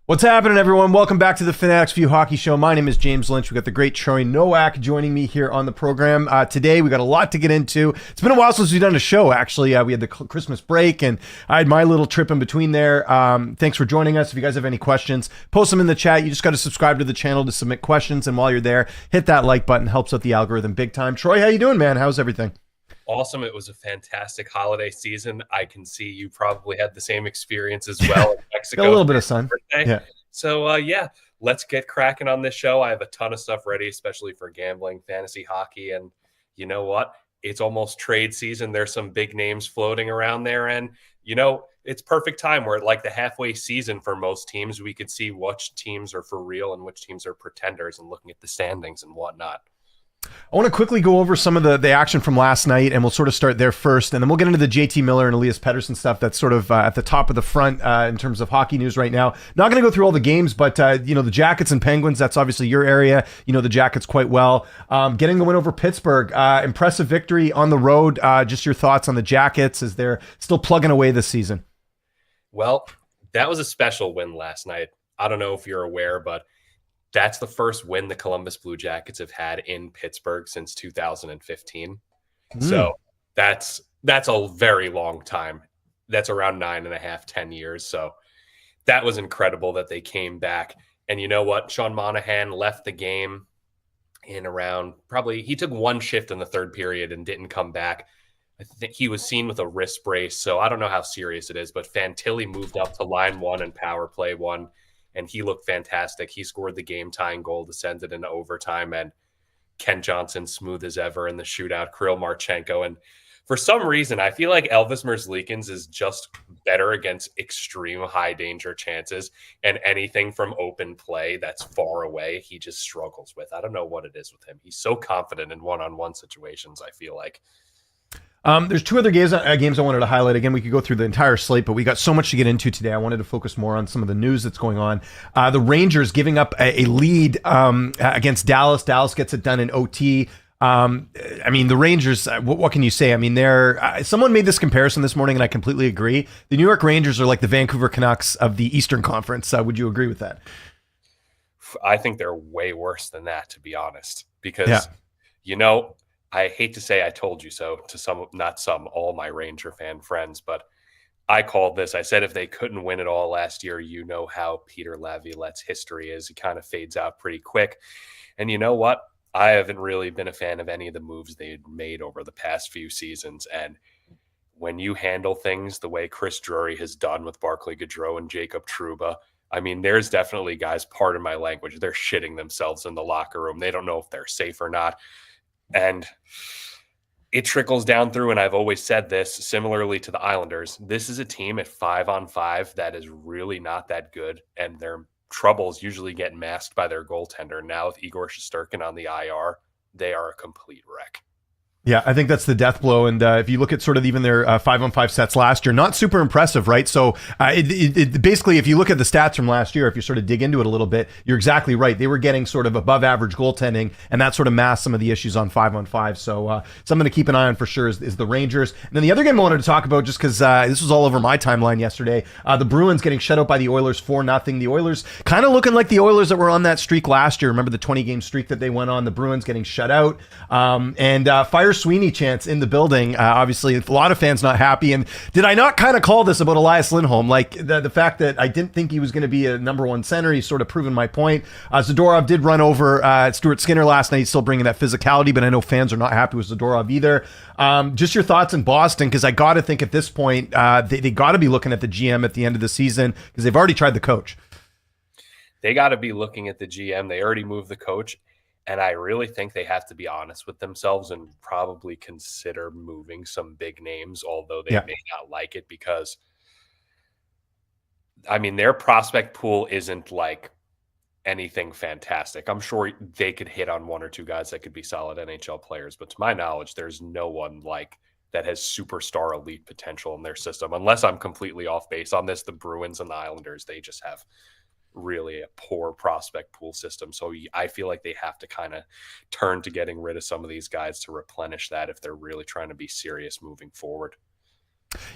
What's happening, everyone? Welcome back to the Fanatics View Hockey Show. My name is James Lynch. We got the great Troy Noak joining me here on the program. Today, we got a lot to get into. It's been a while since we've done a show, actually. We had the Christmas break, and I had my little trip in between there. Thanks for joining us. If you guys have any questions, post them in the chat. You just got to subscribe to the channel to submit questions, and while you're there, hit that like button. Helps out the algorithm big time. Troy, how you doing, man? How's everything? Awesome. It was a fantastic holiday season. I can see you probably had the same experience as well in Mexico. Got a little bit of sun. Yeah. So, let's get cracking on this show. I have a ton of stuff ready, especially for gambling, fantasy hockey. And you know what? It's almost trade season. There's some big names floating around there. And, it's perfect time. We're at like the halfway season for most teams. We could see which teams are for real and which teams are pretenders and looking at the standings and whatnot. I want to quickly go over some of the action from last night, and we'll sort of start there first, and then we'll get into the JT Miller and Elias Pettersson stuff that's sort of at the top of the front in terms of hockey news right now. Not going to go through all the games, but, the Jackets and Penguins, that's obviously your area. You know the Jackets quite well. Getting the win over Pittsburgh, impressive victory on the road. Just your thoughts on the Jackets as they're still plugging away this season. Well, that was a special win last night. I don't know if you're aware, but that's the first win the Columbus Blue Jackets have had in Pittsburgh since 2015. So that's a very long time. That's around 9.5, 10 years. So that was incredible that they came back. And you know what? Sean Monahan left the game in around he took one shift in the third period and didn't come back. I think he was seen with a wrist brace. So I don't know how serious it is, but Fantilli moved up to line one and power play one. And he looked fantastic. He scored the game-tying goal to send it into overtime. And Ken Johnson, smooth as ever in the shootout, Kirill Marchenko. And for some reason, I feel like Elvis Merzlikins is just better against extreme high-danger chances. And anything from open play that's far away, he just struggles with. I don't know what it is with him. He's so confident in one-on-one situations, I feel like. There's two other games I wanted to highlight. Again, we could go through the entire slate, but we got so much to get into today. I wanted to focus more on some of the news that's going on. The Rangers giving up a lead against Dallas. Dallas gets it done in OT. The Rangers, what can you say? I mean, someone made this comparison this morning, and I completely agree. The New York Rangers are like the Vancouver Canucks of the Eastern Conference. Would you agree with that? I think they're way worse than that, to be honest, because, I hate to say I told you so to all my Ranger fan friends, but I called this. I said if they couldn't win it all last year, you know how Peter Laviolette's history is. He kind of fades out pretty quick. And you know what? I haven't really been a fan of any of the moves they had made over the past few seasons. And when you handle things the way Chris Drury has done with Barclay Goodrow and Jacob Trouba, I mean, there's definitely guys, pardon my language, they're shitting themselves in the locker room. They don't know if they're safe or not. And it trickles down through, and I've always said this, similarly to the Islanders, this is a team at 5-on-5 that is really not that good, and their troubles usually get masked by their goaltender. Now with Igor Shesterkin on the IR, they are a complete wreck. Yeah, I think that's the death blow. And if you look at sort of even their 5-on-5 sets last year, not super impressive, right? So basically, if you look at the stats from last year, if you sort of dig into it a little bit, you're exactly right. They were getting sort of above average goaltending, and that sort of masked some of the issues on 5-on-5. So something to keep an eye on for sure is the Rangers. And then the other game I wanted to talk about, just because this was all over my timeline yesterday, the Bruins getting shut out by the Oilers 4-0. The Oilers kind of looking like the Oilers that were on that streak last year. Remember the 20-game streak that they went on? The Bruins getting shut out. Fire Sweeney chance in the building. Obviously, a lot of fans not happy. And did I not kind of call this about Elias Lindholm? Like the fact that I didn't think he was going to be a number one center. He's sort of proven my point. Zadorov did run over Stuart Skinner last night. He's still bringing that physicality, but I know fans are not happy with Zadorov either. Just your thoughts in Boston, because I got to think at this point, they got to be looking at the GM at the end of the season because they've already tried the coach. They got to be looking at the GM. They already moved the coach. And I really think they have to be honest with themselves and probably consider moving some big names, although they may not like it because, I mean, their prospect pool isn't like anything fantastic. I'm sure they could hit on one or two guys that could be solid NHL players. But to my knowledge, there's no one like that has superstar elite potential in their system. Unless I'm completely off base on this, the Bruins and the Islanders, they just have really a poor prospect pool system. So I feel like they have to kind of turn to getting rid of some of these guys to replenish that if they're really trying to be serious moving forward.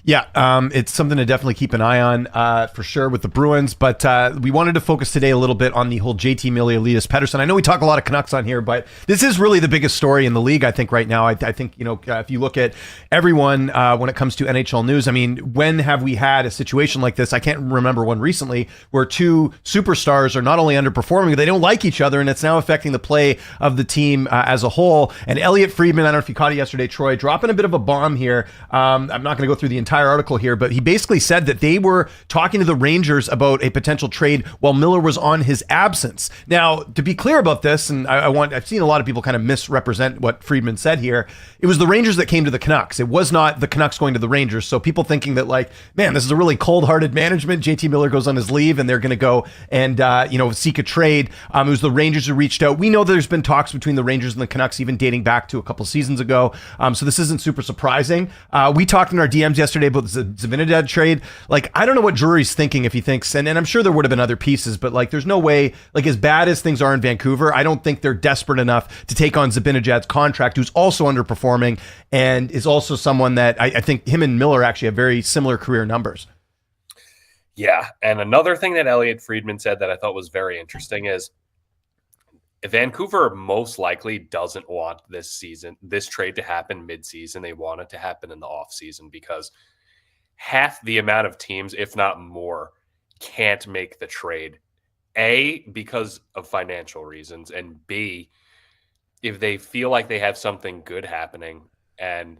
Yeah, it's something to definitely keep an eye on for sure with the Bruins. But we wanted to focus today a little bit on the whole JT Miller, Elias Pettersson. I know we talk a lot of Canucks on here, but this is really the biggest story in the league, I think, right now. I think, if you look at everyone when it comes to NHL news, I mean, when have we had a situation like this? I can't remember one recently where two superstars are not only underperforming, they don't like each other, and it's now affecting the play of the team as a whole. And Elliot Friedman, I don't know if you caught it yesterday, Troy, dropping a bit of a bomb here. I'm not going to go through the entire article here, but he basically said that they were talking to the Rangers about a potential trade while Miller was on his absence. Now, to be clear about this, and I've seen a lot of people kind of misrepresent what Friedman said here. It was the Rangers that came to the Canucks. It was not the Canucks going to the Rangers. So people thinking that, like, man, this is a really cold-hearted management. JT Miller goes on his leave and they're going to go and seek a trade. It was the Rangers who reached out. We know there's been talks between the Rangers and the Canucks even dating back to a couple seasons ago. So this isn't super surprising. We talked in our DMs yesterday about the Zibanejad trade. Like, I don't know what Drury's thinking if he thinks, and I'm sure there would have been other pieces, but like, there's no way, like, as bad as things are in Vancouver, I don't think they're desperate enough to take on Zibanejad's contract, who's also underperforming and is also someone that I think him and Miller actually have very similar career numbers. Yeah. And another thing that Elliot Friedman said that I thought was very interesting is Vancouver most likely doesn't want this trade to happen mid-season. They want it to happen in the offseason because half the amount of teams, if not more, can't make the trade. A, because of financial reasons, and B, if they feel like they have something good happening and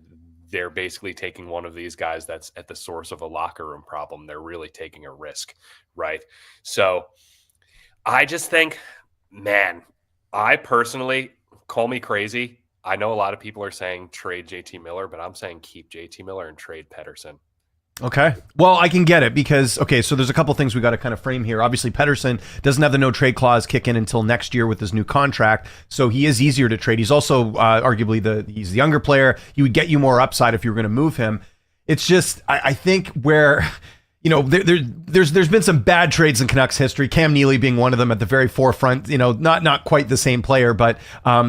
they're basically taking one of these guys that's at the source of a locker room problem, they're really taking a risk, right? So I just think, man, I personally, call me crazy, I know a lot of people are saying trade JT Miller, but I'm saying keep JT Miller and trade Pettersson. Okay. Well, I can get it because, so there's a couple things we got to kind of frame here. Obviously, Pettersson doesn't have the no trade clause kick in until next year with his new contract, so he is easier to trade. He's also arguably he's the younger player. He would get you more upside if you were going to move him. It's just, I think where, there's been some bad trades in Canucks history, Cam Neely being one of them at the very forefront, not quite the same player, but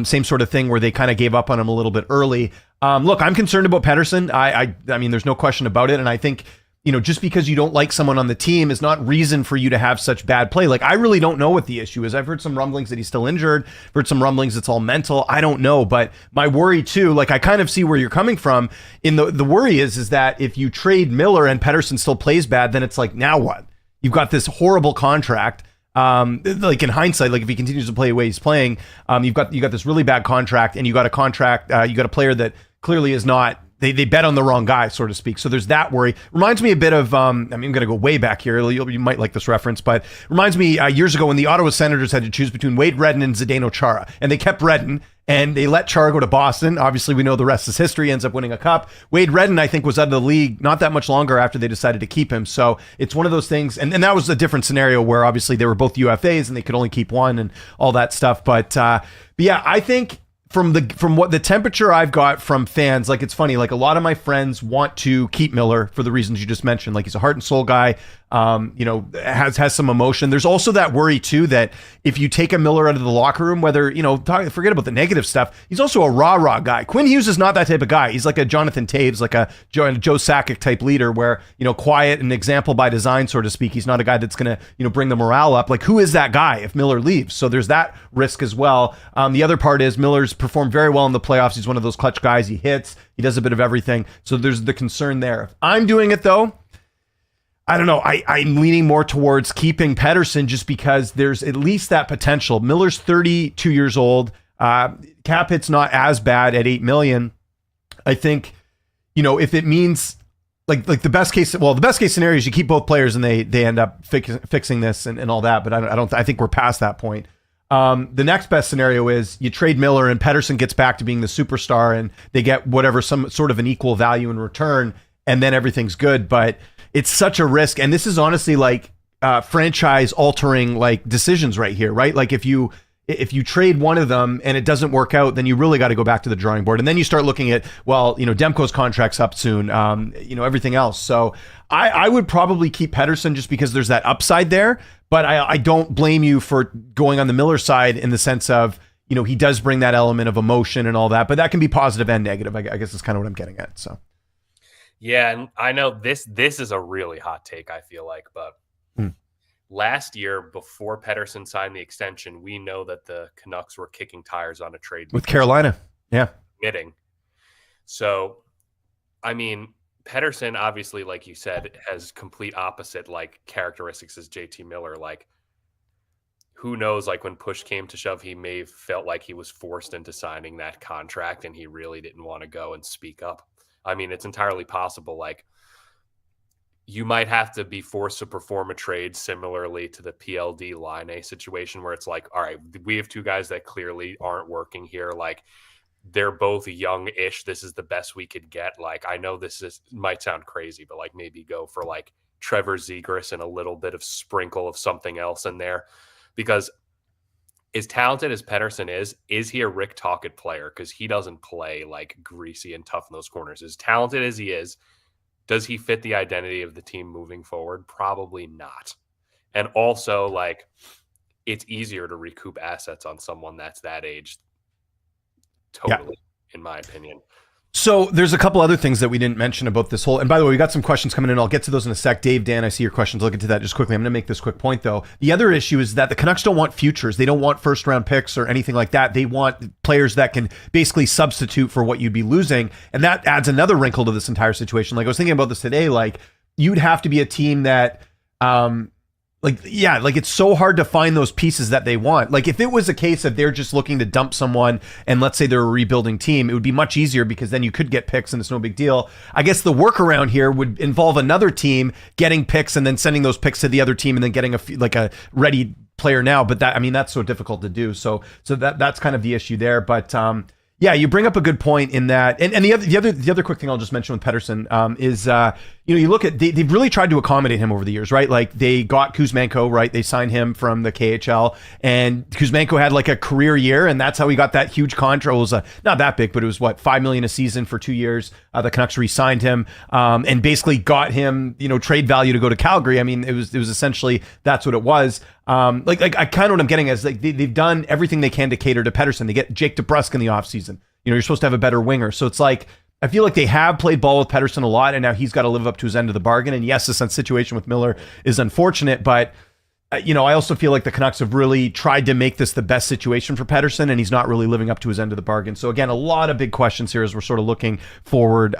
same sort of thing where they kind of gave up on him a little bit early. Look, I'm concerned about Pettersson. I mean, there's no question about it. And I think, just because you don't like someone on the team is not reason for you to have such bad play. Like, I really don't know what the issue is. I've heard some rumblings that he's still injured. I've heard some rumblings it's all mental. I don't know. But my worry too, like, I kind of see where you're coming from. In the worry is that if you trade Miller and Pettersson still plays bad, then it's like, now what? You've got this horrible contract. Like, in hindsight, like, if he continues to play the way he's playing, you got this really bad contract, and you got a player that clearly is not, they bet on the wrong guy, so to speak. So there's that worry. Reminds me a bit of, I'm going to go way back here. You might like this reference, but reminds me years ago when the Ottawa Senators had to choose between Wade Redden and Zdeno Chara, and they kept Redden, and they let Chara go to Boston. Obviously, we know the rest is history, ends up winning a cup. Wade Redden, I think, was out of the league not that much longer after they decided to keep him. So it's one of those things, and that was a different scenario where obviously they were both UFAs and they could only keep one and all that stuff. But yeah, I think from what the temperature I've got from fans, like, it's funny, like, a lot of my friends want to keep Miller for the reasons you just mentioned. Like, he's a heart and soul guy, has some emotion. There's also that worry too that if you take a Miller out of the locker room, whether, forget about the negative stuff, he's also a rah-rah guy. Quinn Hughes is not that type of guy. He's like a Jonathan Taves, like a Joe Sakic type leader where, quiet and example by design, so to speak. He's not a guy that's going to, bring the morale up. Like, who is that guy if Miller leaves? So there's that risk as well. The other part is Miller's performed very well in the playoffs. He's one of those clutch guys. He hits, he does a bit of everything. So there's the concern there. If I'm doing it though, I don't know. I'm leaning more towards keeping Pettersson just because there's at least that potential. Miller's 32 years old. Cap hit's not as bad at $8 million. I think, if it means like the best case scenario is you keep both players and they end up fixing this and all that. But I think we're past that point. The next best scenario is you trade Miller and Pettersson gets back to being the superstar and they get some sort of an equal value in return, and then everything's good. But it's such a risk. And this is honestly like franchise altering like decisions right here, right? Like, if you trade one of them and it doesn't work out, then you really got to go back to the drawing board. And then you start looking at, Demko's contract's up soon, everything else. So I would probably keep Pettersson just because there's that upside there. But I don't blame you for going on the Miller side in the sense of, he does bring that element of emotion and all that, but that can be positive and negative. I guess is kind of what I'm getting at. So. Yeah, and I know this is a really hot take, I feel like, but Hmm. last year before Pettersson signed the extension, we know that the Canucks were kicking tires on a trade With because Carolina. Yeah. committing. So, I mean, Pettersson obviously, like you said, has complete opposite like characteristics as JT Miller. Like, who knows? Like when push came to shove, he may have felt like he was forced into signing that contract, and he really didn't want to go and speak up. I mean, it's entirely possible. Like, you might have to be forced to perform a trade similarly to the PLD line A situation where it's like, all right, we have two guys that clearly aren't working here. Like, they're both young-ish. This is the best we could get. Like, I know might sound crazy, but like maybe go for like Trevor Zegras and a little bit of sprinkle of something else in there. Because as talented as Pettersson is he a Rick Tocchet player? Because he doesn't play like greasy and tough in those corners. As talented as he is, does he fit the identity of the team moving forward? Probably not. And also, like, it's easier to recoup assets on someone that's that age. Totally, in my opinion. So there's a couple other things that we didn't mention about this whole, and by the way, we got some questions coming in. I'll get to those in a sec. Dave, Dan, I see your questions. I'll get to that just quickly. I'm going to make this quick point though. The other issue is that the Canucks don't want futures. They don't want first round picks or anything like that. They want players that can basically substitute for what you'd be losing. And that adds another wrinkle to this entire situation. Like I was thinking about this today, like you'd have to be a team that, like it's so hard to find those pieces that they want. Like if it was a case of they're just looking to dump someone and let's say they're a rebuilding team, it would be much easier because then you could get picks and it's no big deal. I guess the workaround here would involve another team getting picks and then sending those picks to the other team and then getting a ready player now. But that's so difficult to do. So that's kind of the issue there. But yeah, you bring up a good point in that, and the other quick thing I'll just mention with Pettersson is you look at they've really tried to accommodate him over the years, right? Like they got Kuzmenko, right? They signed him from the KHL, and Kuzmenko had like a career year, and that's how he got that huge contract. It was not that big, but it was what $5 million a season for 2 years. The Canucks re-signed him and basically got him trade value to go to Calgary. I mean, it was essentially that's what it was. Like I kind of what I'm getting is like they've done everything they can to cater to Pettersson. They get Jake DeBrusk in the offseason. You're supposed to have a better winger. So it's like, I feel like they have played ball with Pettersson a lot, and now he's got to live up to his end of the bargain. And yes, this situation with Miller is unfortunate, but I also feel like the Canucks have really tried to make this the best situation for Pettersson, and he's not really living up to his end of the bargain. So again, a lot of big questions here as we're sort of looking forward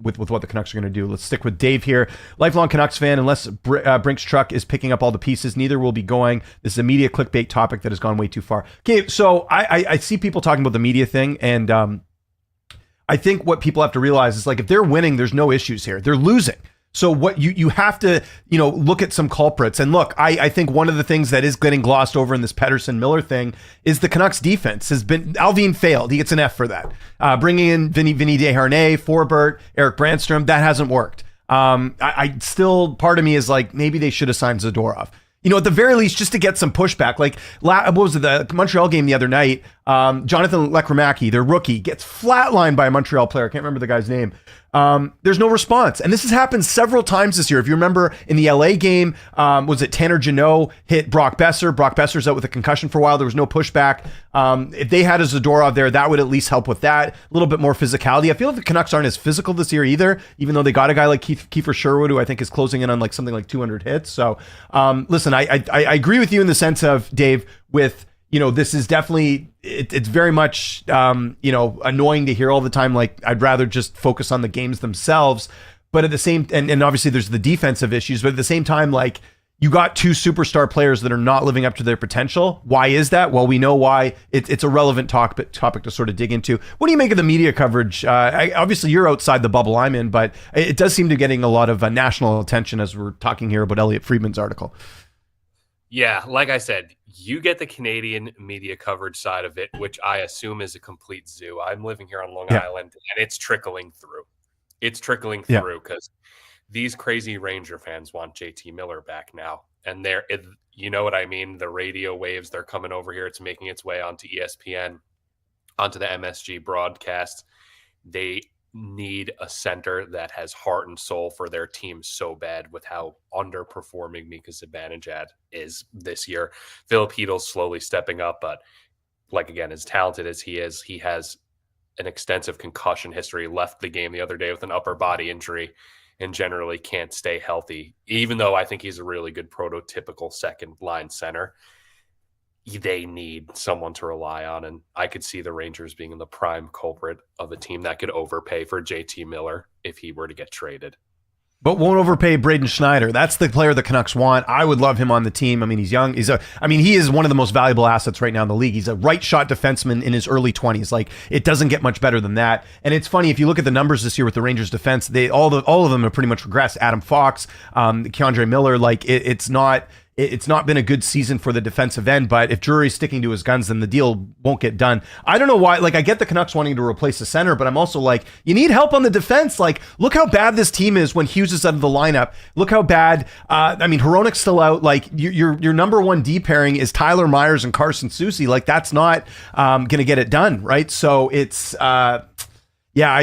with what the Canucks are going to do. Let's stick with Dave here. Lifelong Canucks fan, unless Brink's truck is picking up all the pieces, neither will be going. This is a media clickbait topic that has gone way too far. Okay, so I see people talking about the media thing, and I think what people have to realize is like if they're winning, there's no issues here. They're losing. So what you have to, look at some culprits. And look, I think one of the things that is getting glossed over in this Pettersson-Miller thing is the Canucks defense has been, Alvin failed. He gets an F for that. Bringing in Vinny Desharnais, Forbert, Eric Brandstrom, that hasn't worked. I still, part of me is like, maybe they should have signed Zadorov. At the very least, just to get some pushback. Like, what was it, the Montreal game the other night? Jonathan Lekremaki, their rookie, gets flatlined by a Montreal player. I can't remember the guy's name. There's no response. And this has happened several times this year. If you remember in the LA game, was it Tanner Jeannot hit Brock Besser? Brock Besser's out with a concussion for a while. There was no pushback. If they had a Zadorov there, that would at least help with that. A little bit more physicality. I feel like the Canucks aren't as physical this year either, even though they got a guy like Kiefer Sherwood, who I think is closing in on like something like 200 hits. So listen, I agree with you in the sense of, Dave, with, this is definitely, it's very much, annoying to hear all the time. Like, I'd rather just focus on the games themselves. But at the same, and obviously there's the defensive issues, but at the same time, like, you got two superstar players that are not living up to their potential. Why is that? Well, we know why. It's a relevant topic to sort of dig into. What do you make of the media coverage? Obviously, you're outside the bubble I'm in, but it does seem to be getting a lot of national attention as we're talking here about Elliot Friedman's article. Yeah, like I said, you get the Canadian media coverage side of it, which I assume is a complete zoo. I'm living here on Long Island, and it's trickling through. It's trickling through because these crazy Ranger fans want JT Miller back now. And you know what I mean? The radio waves, they're coming over here. It's making its way onto ESPN, onto the MSG broadcast. They need a center that has heart and soul for their team so bad with how underperforming Mika Zibanejad is this year. Filip Chytil's slowly stepping up, but like, again, as talented as he is, he has an extensive concussion history, left the game the other day with an upper body injury, and generally can't stay healthy. Even though I think he's a really good prototypical second line center, they need someone to rely on. And I could see the Rangers being the prime culprit of a team that could overpay for JT Miller if he were to get traded. But won't overpay Braden Schneider. That's the player the Canucks want. I would love him on the team. I mean, he's young. He is one of the most valuable assets right now in the league. He's a right shot defenseman in his early 20s. Like, it doesn't get much better than that. And it's funny, if you look at the numbers this year with the Rangers defense, all of them have pretty much regressed. Adam Fox, Keandre Miller, it's not been a good season for the defensive end, but if Drury's sticking to his guns, then the deal won't get done. I don't know why. Like, I get the Canucks wanting to replace the center, but I'm also like, you need help on the defense. Like, look how bad this team is when Hughes is out of the lineup. Look how bad. Hronik's still out. Like, your number one D pairing is Tyler Myers and Carson Soucy. Like, that's not going to get it done, right? So it's, I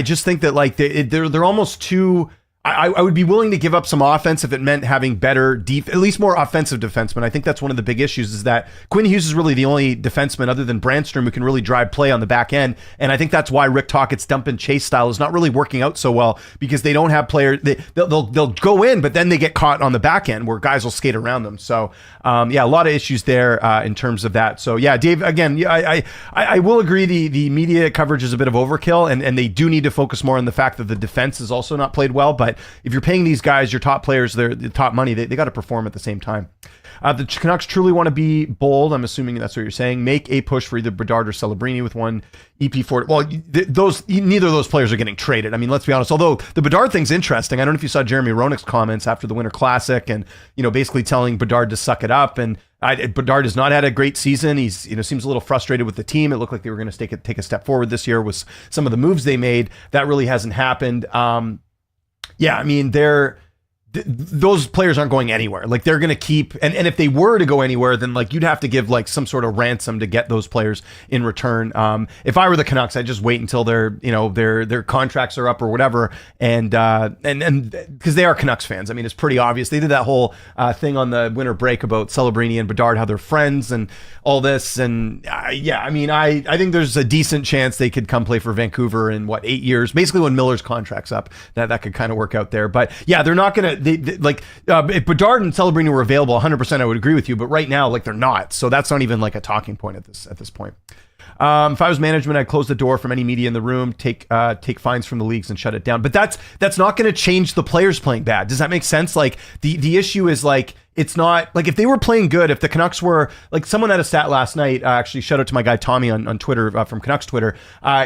just think that like they're almost too. I would be willing to give up some offense if it meant having better, at least more offensive defensemen. I think that's one of the big issues, is that Quinn Hughes is really the only defenseman other than Brandstrom who can really drive play on the back end. And I think that's why Rick Tocchet's dump and chase style is not really working out so well, because they don't have players. They'll go in, but then they get caught on the back end where guys will skate around them. So a lot of issues there in terms of that. So yeah, Dave, again, I will agree the media coverage is a bit of overkill, and they do need to focus more on the fact that the defense is also not played well. But if you're paying these guys your top players, they're the top money, they got to perform at the same time. The Canucks truly want to be bold. I'm assuming that's what you're saying. Make a push for either Bedard or Celebrini with one EP4. Well, neither of those players are getting traded. I mean, let's be honest. Although the Bedard thing's interesting. I don't know if you saw Jeremy Roenick's comments after the Winter Classic, and basically telling Bedard to suck it up. And Bedard has not had a great season. He's seems a little frustrated with the team. It looked like they were going to take a step forward this year with some of the moves they made. That really hasn't happened. Those players aren't going anywhere. Like, they're going to keep, and if they were to go anywhere, then like you'd have to give like some sort of ransom to get those players in return. If I were the Canucks, I'd just wait until their contracts are up or whatever, and because they are Canucks fans. I mean, it's pretty obvious. They did that whole thing on the winter break about Celebrini and Bedard, how they're friends and all this, and I think there's a decent chance they could come play for Vancouver in 8 years, basically when Miller's contract's up. That could kind of work out there. But yeah, they're not gonna. If Bedard and Celebrini were available, 100%, I would agree with you. But right now, like, they're not. So that's not even like a talking point at this point. If I was management, I'd close the door from any media in the room, take fines from the leagues, and shut it down. But that's not going to change the players playing bad. Does that make sense? Like, the issue is like, it's not like if they were playing good, if the Canucks were like, someone had a stat last night, actually shout out to my guy Tommy on Twitter, from Canucks Twitter.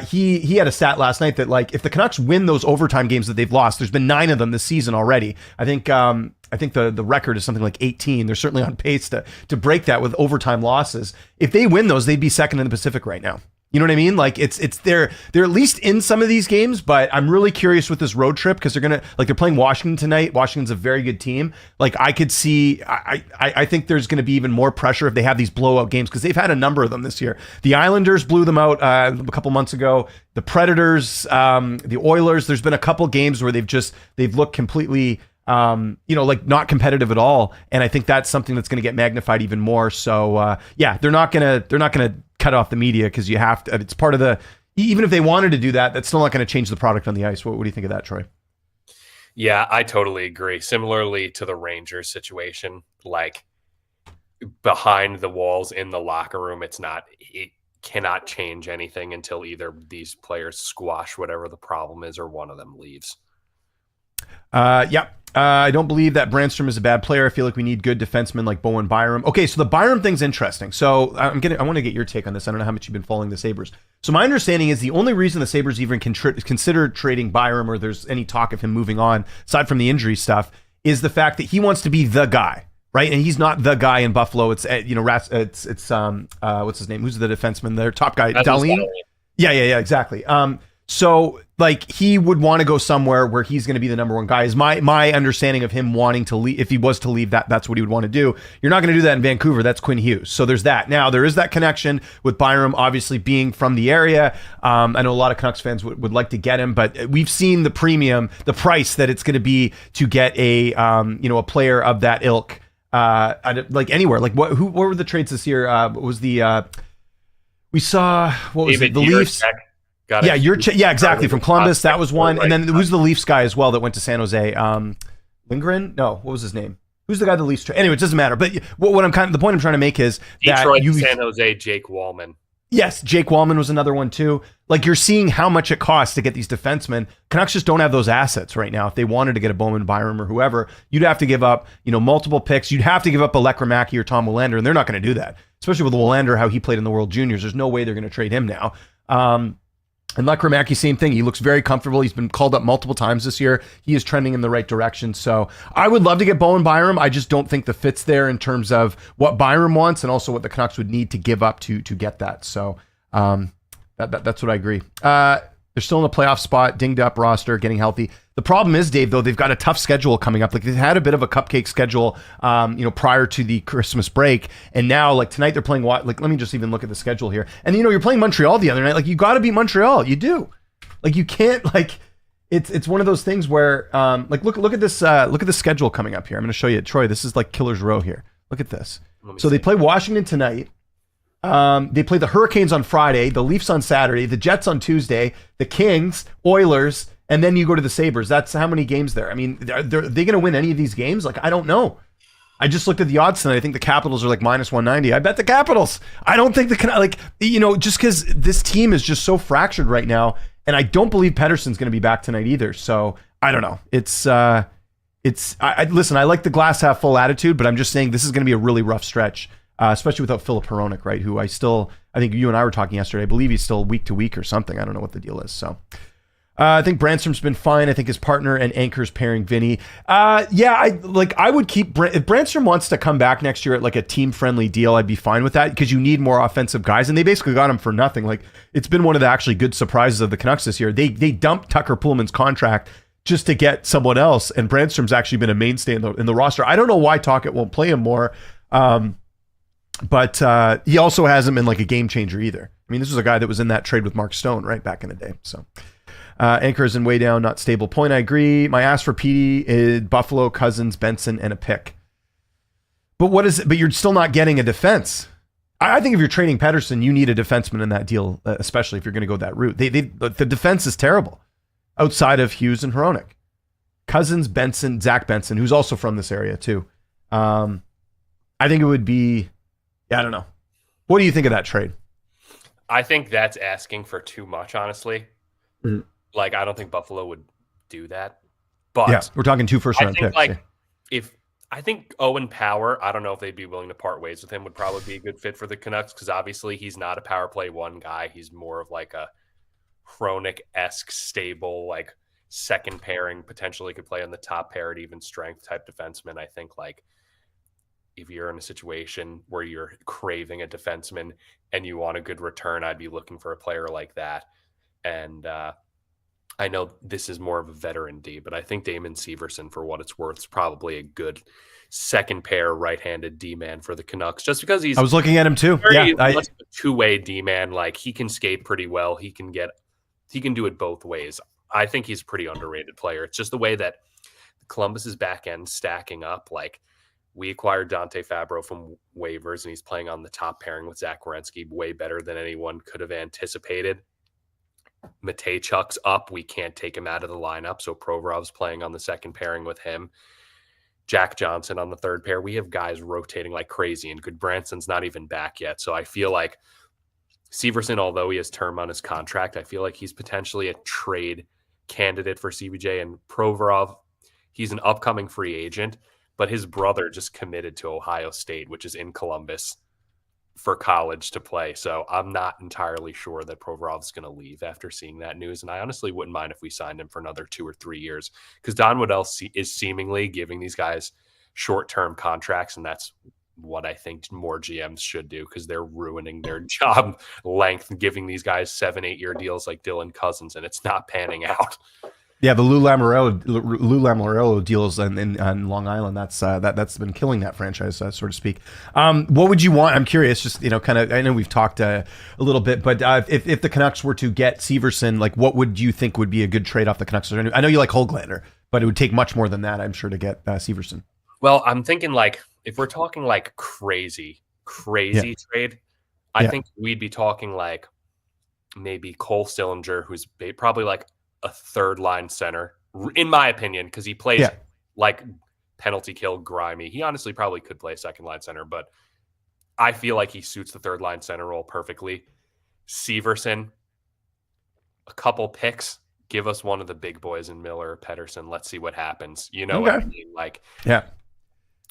He had a stat last night that like, if the Canucks win those overtime games that they've lost, there's been 9 of them this season already. I think the record is something like 18. They're certainly on pace to break that with overtime losses. If they win those, they'd be second in the Pacific right now. You know what I mean? Like, they're at least in some of these games, but I'm really curious with this road trip, because they're playing Washington tonight. Washington's a very good team. Like, I could see, I think there's going to be even more pressure if they have these blowout games, because they've had a number of them this year. The Islanders blew them out a couple months ago. The Predators, the Oilers. There's been a couple games where they've looked completely, like not competitive at all. And I think that's something that's going to get magnified even more. So they're not gonna cut off the media, because you have to. It's part of the. Even if they wanted to do that, that's still not going to change the product on the ice. What do you think of that, Troy? Yeah, I totally agree. Similarly to the Rangers situation, like, behind the walls in the locker room, it cannot change anything until either these players squash whatever the problem is or one of them leaves. I don't believe that Brandstrom is a bad player. I feel like we need good defensemen like Bowen Byram. Okay, so the Byram thing's interesting. So I want to get your take on this. I don't know how much you've been following the Sabres. So my understanding is the only reason the Sabres even consider trading Byram, or there's any talk of him moving on, aside from the injury stuff, is the fact that he wants to be the guy, right? And he's not the guy in Buffalo. It's what's his name? Who's the defenseman? Their top guy, Dahlin. Yeah, exactly. So like, he would want to go somewhere where he's going to be the number one guy, is my understanding of him wanting to leave. If he was to leave, that's what he would want to do. You're not going to do that in Vancouver. That's Quinn Hughes. So there's that. Now, there is that connection with Byram, obviously being from the area. I know a lot of Canucks fans would like to get him, but we've seen the price that it's going to be to get a player of that ilk, like anywhere. Like what were the trades this year? We saw, what was David it? The Leafs. Got Yeah, it. exactly. From Columbus, that was one. Right. And then who's the Leafs guy as well that went to San Jose? Lindgren? No, what was his name? Who's the guy the Leafs? Anyway, it doesn't matter. But the point I'm trying to make is Detroit, that San Jose, Jake Wallman. Yes, Jake Wallman was another one too. Like, you're seeing how much it costs to get these defensemen. Canucks just don't have those assets right now. If they wanted to get a Bowman Byram or whoever, you'd have to give up, multiple picks. You'd have to give up a Lekramaki or Tom Willander, and they're not going to do that. Especially with Willander, how he played in the World Juniors. There's no way they're going to trade him now. And Lekramaki, same thing. He looks very comfortable. He's been called up multiple times this year. He is trending in the right direction. So I would love to get Bowen Byram. I just don't think the fit's there in terms of what Byram wants and also what the Canucks would need to give up to get that. So that's what I agree. They're still in a playoff spot, dinged up roster, getting healthy. The problem is, Dave, though, they've got a tough schedule coming up. Like, they've had a bit of a cupcake schedule, prior to the Christmas break. And now, like, tonight they're playing let me just even look at the schedule here. And, you're playing Montreal the other night. Like, you got to beat Montreal. You do. Like, you can't, like, it's one of those things where, look at this, look at the schedule coming up here. I'm going to show you, Troy. This is like Killer's Row here. Look at this. So they play Washington tonight. They play the Hurricanes on Friday, the Leafs on Saturday, the Jets on Tuesday, the Kings, Oilers, and then you go to the Sabres. That's how many games there. I mean, are they going to win any of these games? Like, I don't know. I just looked at the odds tonight. I think the Capitals are like minus 190. I bet the Capitals. I don't think just because this team is just so fractured right now, and I don't believe Pettersson's going to be back tonight either. So I don't know. Listen, I like the glass half full attitude, but I'm just saying this is going to be a really rough stretch. Especially without Filip Hronek, right? Who I think you and I were talking yesterday. I believe he's still week to week or something. I don't know what the deal is. So I think Brannstrom's been fine. I think his partner and anchor's pairing Vinny. I would keep if Brannstrom wants to come back next year at like a team friendly deal, I'd be fine with that because you need more offensive guys. And they basically got him for nothing. Like, it's been one of the actually good surprises of the Canucks this year. They dumped Tucker Pullman's contract just to get someone else. And Brannstrom's actually been a mainstay in the roster. I don't know why Tocchet won't play him more. But he also hasn't been like a game changer either. I mean, this was a guy that was in that trade with Mark Stone, right, back in the day. So anchor is in way down, not stable. Point, I agree. My ask for Petey is Buffalo, Cousins, Benson, and a pick. But but you're still not getting a defense. I think if you're trading Pettersson, you need a defenseman in that deal, especially if you're going to go that route. The defense is terrible outside of Hughes and Hronek. Cousins, Benson, Zach Benson, who's also from this area too. I think it would be... Yeah, I don't know. What do you think of that trade? I think that's asking for too much, honestly. Mm-hmm. Like, I don't think Buffalo would do that. But yeah, we're talking 2 first-round picks. I think Owen Power, I don't know if they'd be willing to part ways with him, would probably be a good fit for the Canucks because obviously he's not a power play one guy. He's more of like a Hronek-esque, stable, like second pairing, potentially could play on the top pair at even strength type defenseman. I think like if you're in a situation where you're craving a defenseman and you want a good return, I'd be looking for a player like that. And I know this is more of a veteran D, but I think Damon Severson, for what it's worth, is probably a good second pair right-handed D-man for the Canucks, just because I was looking at him too. A two-way D-man. Like, he can skate pretty well. He can do it both ways. I think he's a pretty underrated player. It's just the way that Columbus's back end stacking up. Like, we acquired Dante Fabro from waivers, and he's playing on the top pairing with Zach Werenski way better than anyone could have anticipated. Matejchuk's up. We can't take him out of the lineup, so Provorov's playing on the second pairing with him. Jack Johnson on the third pair. We have guys rotating like crazy, and Goodbranson's not even back yet. So I feel like Severson, although he has term on his contract, I feel like he's potentially a trade candidate for CBJ. And Provorov, he's an upcoming free agent, but his brother just committed to Ohio State, which is in Columbus, for college to play. So I'm not entirely sure that Provorov's going to leave after seeing that news. And I honestly wouldn't mind if we signed him for another 2 or 3 years, because Don Waddell is seemingly giving these guys short-term contracts. And that's what I think more GMs should do, because they're ruining their job length and giving these guys 7-8 year deals like Dylan Cousins, and it's not panning out. Yeah, the Lou Lamoriello deals on Long Island. That's been killing that franchise, so to speak. What would you want? I'm curious. Just kind of. I know we've talked a little bit, but if the Canucks were to get Severson, like, what would you think would be a good trade off the Canucks? I know you like Höglander, but it would take much more than that, I'm sure, to get Severson. Well, I'm thinking like if we're talking like crazy trade, I think we'd be talking like maybe Cole Sillinger, who's probably like a third line center, in my opinion, because he plays Yeah. like penalty kill grimy. He honestly probably could play second line center, but I feel like he suits the third line center role perfectly. Severson, a couple picks, give us one of the big boys in Miller or Pettersson. Let's see what happens. You know what I mean? Like, yeah.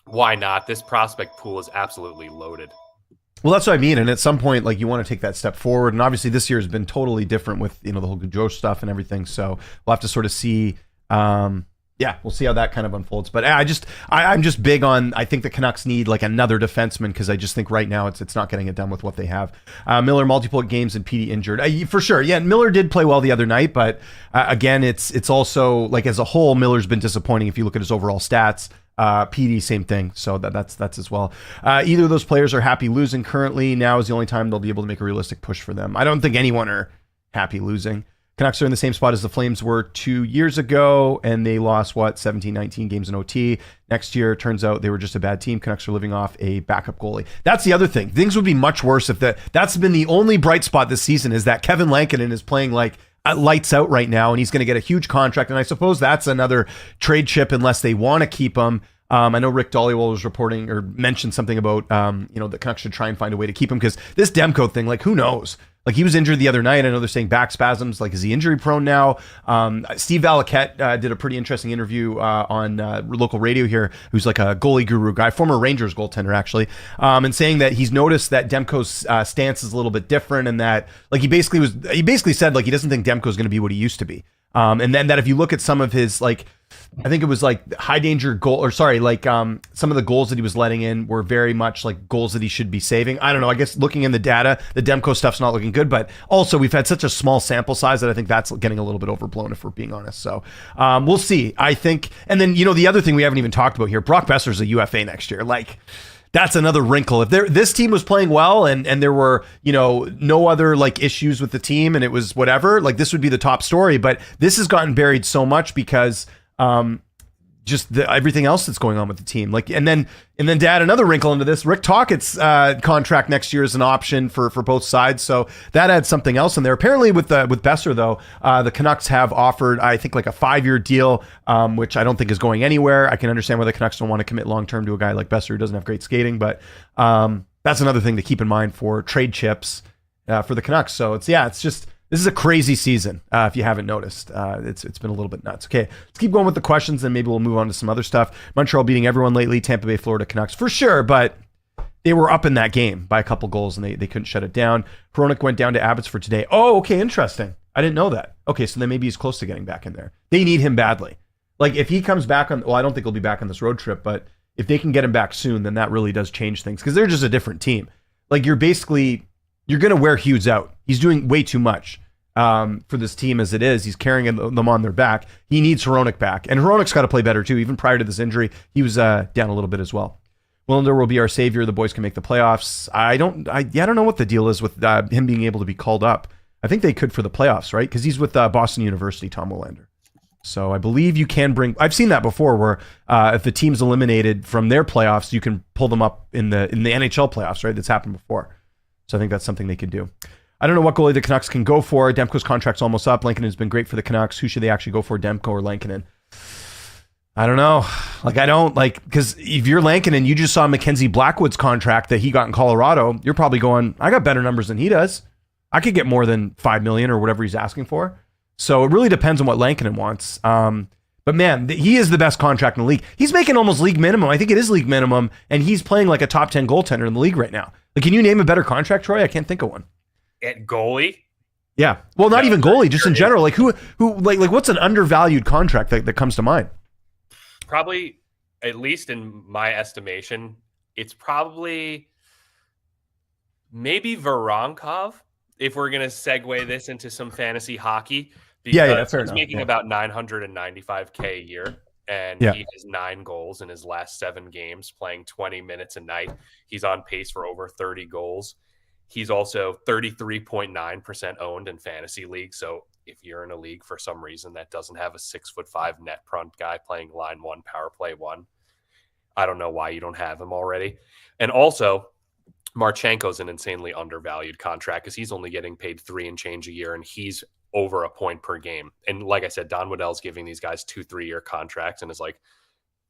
Why not? This prospect pool is absolutely loaded. Well, that's what I mean. And at some point, like, you want to take that step forward. And obviously this year has been totally different with, the whole Joe stuff and everything. So we'll have to sort of see, we'll see how that kind of unfolds. But I'm just big on, I think the Canucks need like another defenseman, because I just think right now it's not getting it done with what they have. Miller, multiple games and PD injured. For sure. Yeah, Miller did play well the other night, but again, it's also like as a whole, Miller's been disappointing if you look at his overall stats. PD, same thing. So that's as well. Either of those players are happy losing currently. Now is the only time they'll be able to make a realistic push for them. I don't think anyone are happy losing. Canucks are in the same spot as the Flames were 2 years ago, and they lost, 17, 19 games in OT. Next year, turns out they were just a bad team. Canucks are living off a backup goalie. That's the other thing. Things would be much worse if that's been the only bright spot this season, is that Kevin Lankinen is playing like lights out right now, and he's going to get a huge contract. And I suppose that's another trade chip unless they want to keep him. I know Rick Dollywell was reporting or mentioned something about, the Canucks should try and find a way to keep him, because this Demko thing, like, who knows? Like, he was injured the other night. I know they're saying back spasms. Like, is he injury prone now? Steve Valaket did a pretty interesting interview on local radio here, who's like a goalie guru guy, former Rangers goaltender, actually, and saying that he's noticed that Demko's stance is a little bit different, and that, like, he basically said, like, he doesn't think Demko's going to be what he used to be. And then that if you look at some of his, like, I think it was like high danger goal, or sorry, like some of the goals that he was letting in were very much like goals that he should be saving. I don't know. I guess looking in the data, the Demko stuff's not looking good, but also we've had such a small sample size that I think that's getting a little bit overblown, if we're being honest. So we'll see. I think, and then, the other thing we haven't even talked about here, Brock Besser's a UFA next year. Like, that's another wrinkle. If this team was playing well and there were, no other like issues with the team and it was whatever, like, this would be the top story. But this has gotten buried so much because just everything else that's going on with the team. Like, and then to add another wrinkle into this, Rick Tocchet's contract next year is an option for both sides. So that adds something else in there. Apparently with Besser though, the Canucks have offered, I think, like a 5-year deal, which I don't think is going anywhere. I can understand why the Canucks don't want to commit long-term to a guy like Besser who doesn't have great skating, but that's another thing to keep in mind for trade chips for the Canucks. So it's just, this is a crazy season, if you haven't noticed. It's been a little bit nuts. Okay, let's keep going with the questions, and maybe we'll move on to some other stuff. Montreal beating everyone lately. Tampa Bay, Florida Canucks, for sure, but they were up in that game by a couple goals, and they couldn't shut it down. Hronek went down to Abbotsford today. Oh, okay, interesting. I didn't know that. Okay, so then maybe he's close to getting back in there. They need him badly. Like, if he comes back on, I don't think he'll be back on this road trip, but if they can get him back soon, then that really does change things, because they're just a different team. Like, you're going to wear Hughes out. He's doing way too much. For this team as it is. He's carrying them on their back. He needs Hronek back. And Hronek's got to play better too. Even prior to this injury, he was down a little bit as well. Willander will be our savior. The boys can make the playoffs. I don't know what the deal is with him being able to be called up. I think they could for the playoffs, right? Because he's with Boston University, Tom Willander. So I believe you can I've seen that before, where if the team's eliminated from their playoffs, you can pull them up in the NHL playoffs, right? That's happened before. So I think that's something they could do. I don't know what goalie the Canucks can go for. Demko's contract's almost up. Lankinen has been great for the Canucks. Who should they actually go for, Demko or Lankinen? I don't know. Because if you're Lankinen, you just saw Mackenzie Blackwood's contract that he got in Colorado. You're probably going, I got better numbers than he does. I could get more than $5 million or whatever he's asking for. So it really depends on what Lankinen wants. But man, he is the best contract in the league. He's making almost league minimum. I think it is league minimum, and he's playing like a top 10 goaltender in the league right now. Like, can you name a better contract, Troy? I can't think of one. At goalie? Yeah. Well, not even goalie, just in general. Like, who what's an undervalued contract that comes to mind? Probably, at least in my estimation, it's probably maybe Voronkov, if we're going to segue this into some fantasy hockey. Because fair he's enough. making about $995K a year, and he has 9 goals in his last 7 games, playing 20 minutes a night. He's on pace for over 30 goals. He's also 33.9% owned in fantasy leagues. So if you're in a league for some reason that doesn't have a 6'5" net front guy playing line 1, power play 1, I don't know why you don't have him already. And also, Marchenko's an insanely undervalued contract because he's only getting paid $3 and change a year, and he's over a point per game. And like I said, Don Waddell's giving these guys 2-3 year contracts and is like,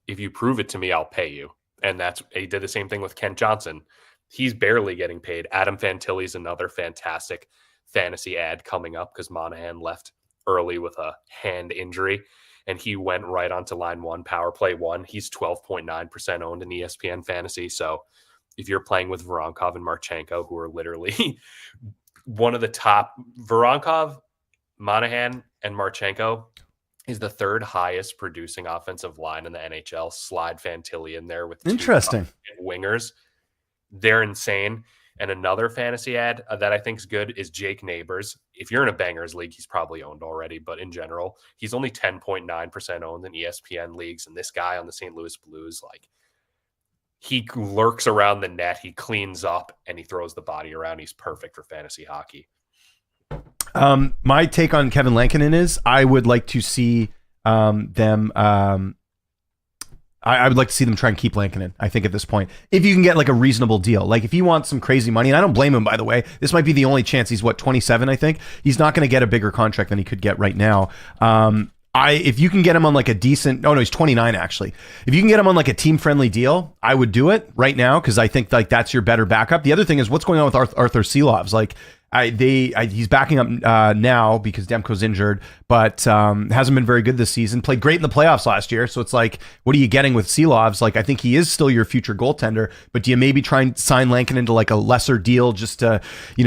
if you prove it to me, I'll pay you. And he did the same thing with Kent Johnson. He's barely getting paid. Adam Fantilli's another fantastic fantasy ad coming up because Monahan left early with a hand injury, and he went right onto line one, power play one. He's 12.9% owned in ESPN fantasy. So if you're playing with Voronkov and Marchenko, who are literally one of the top, Voronkov, Monahan, and Marchenko is the third highest producing offensive line in the NHL. Slide Fantilli in there with interesting wingers. They're insane. And another fantasy ad that I think is good is Jake Neighbors. If you're in a bangers league, he's probably owned already, but in general, he's only 10.9% owned in ESPN leagues. And this guy on the St. Louis Blues, like, he lurks around the net, he cleans up, and he throws the body around. He's perfect for fantasy hockey. My take on Kevin Lankinen is I would like to see them. I would like to see them try and keep Lankinen, I think, at this point. If you can get like a reasonable deal. Like if he wants some crazy money, and I don't blame him, by the way. This might be the only chance. He's 27, I think. He's not going to get a bigger contract than he could get right now. If you can get him on like a decent, he's 29 actually. If you can get him on like a team-friendly deal, I would do it right now because I think like that's your better backup. The other thing is what's going on with Arthur Silovs. Like he's backing up now because Demko's injured, but hasn't been very good this season. Played great in the playoffs last year, so it's like, what are you getting with Silovs? Like, I think he is still your future goaltender, but do you maybe try and sign Lankinen into like a lesser deal just to,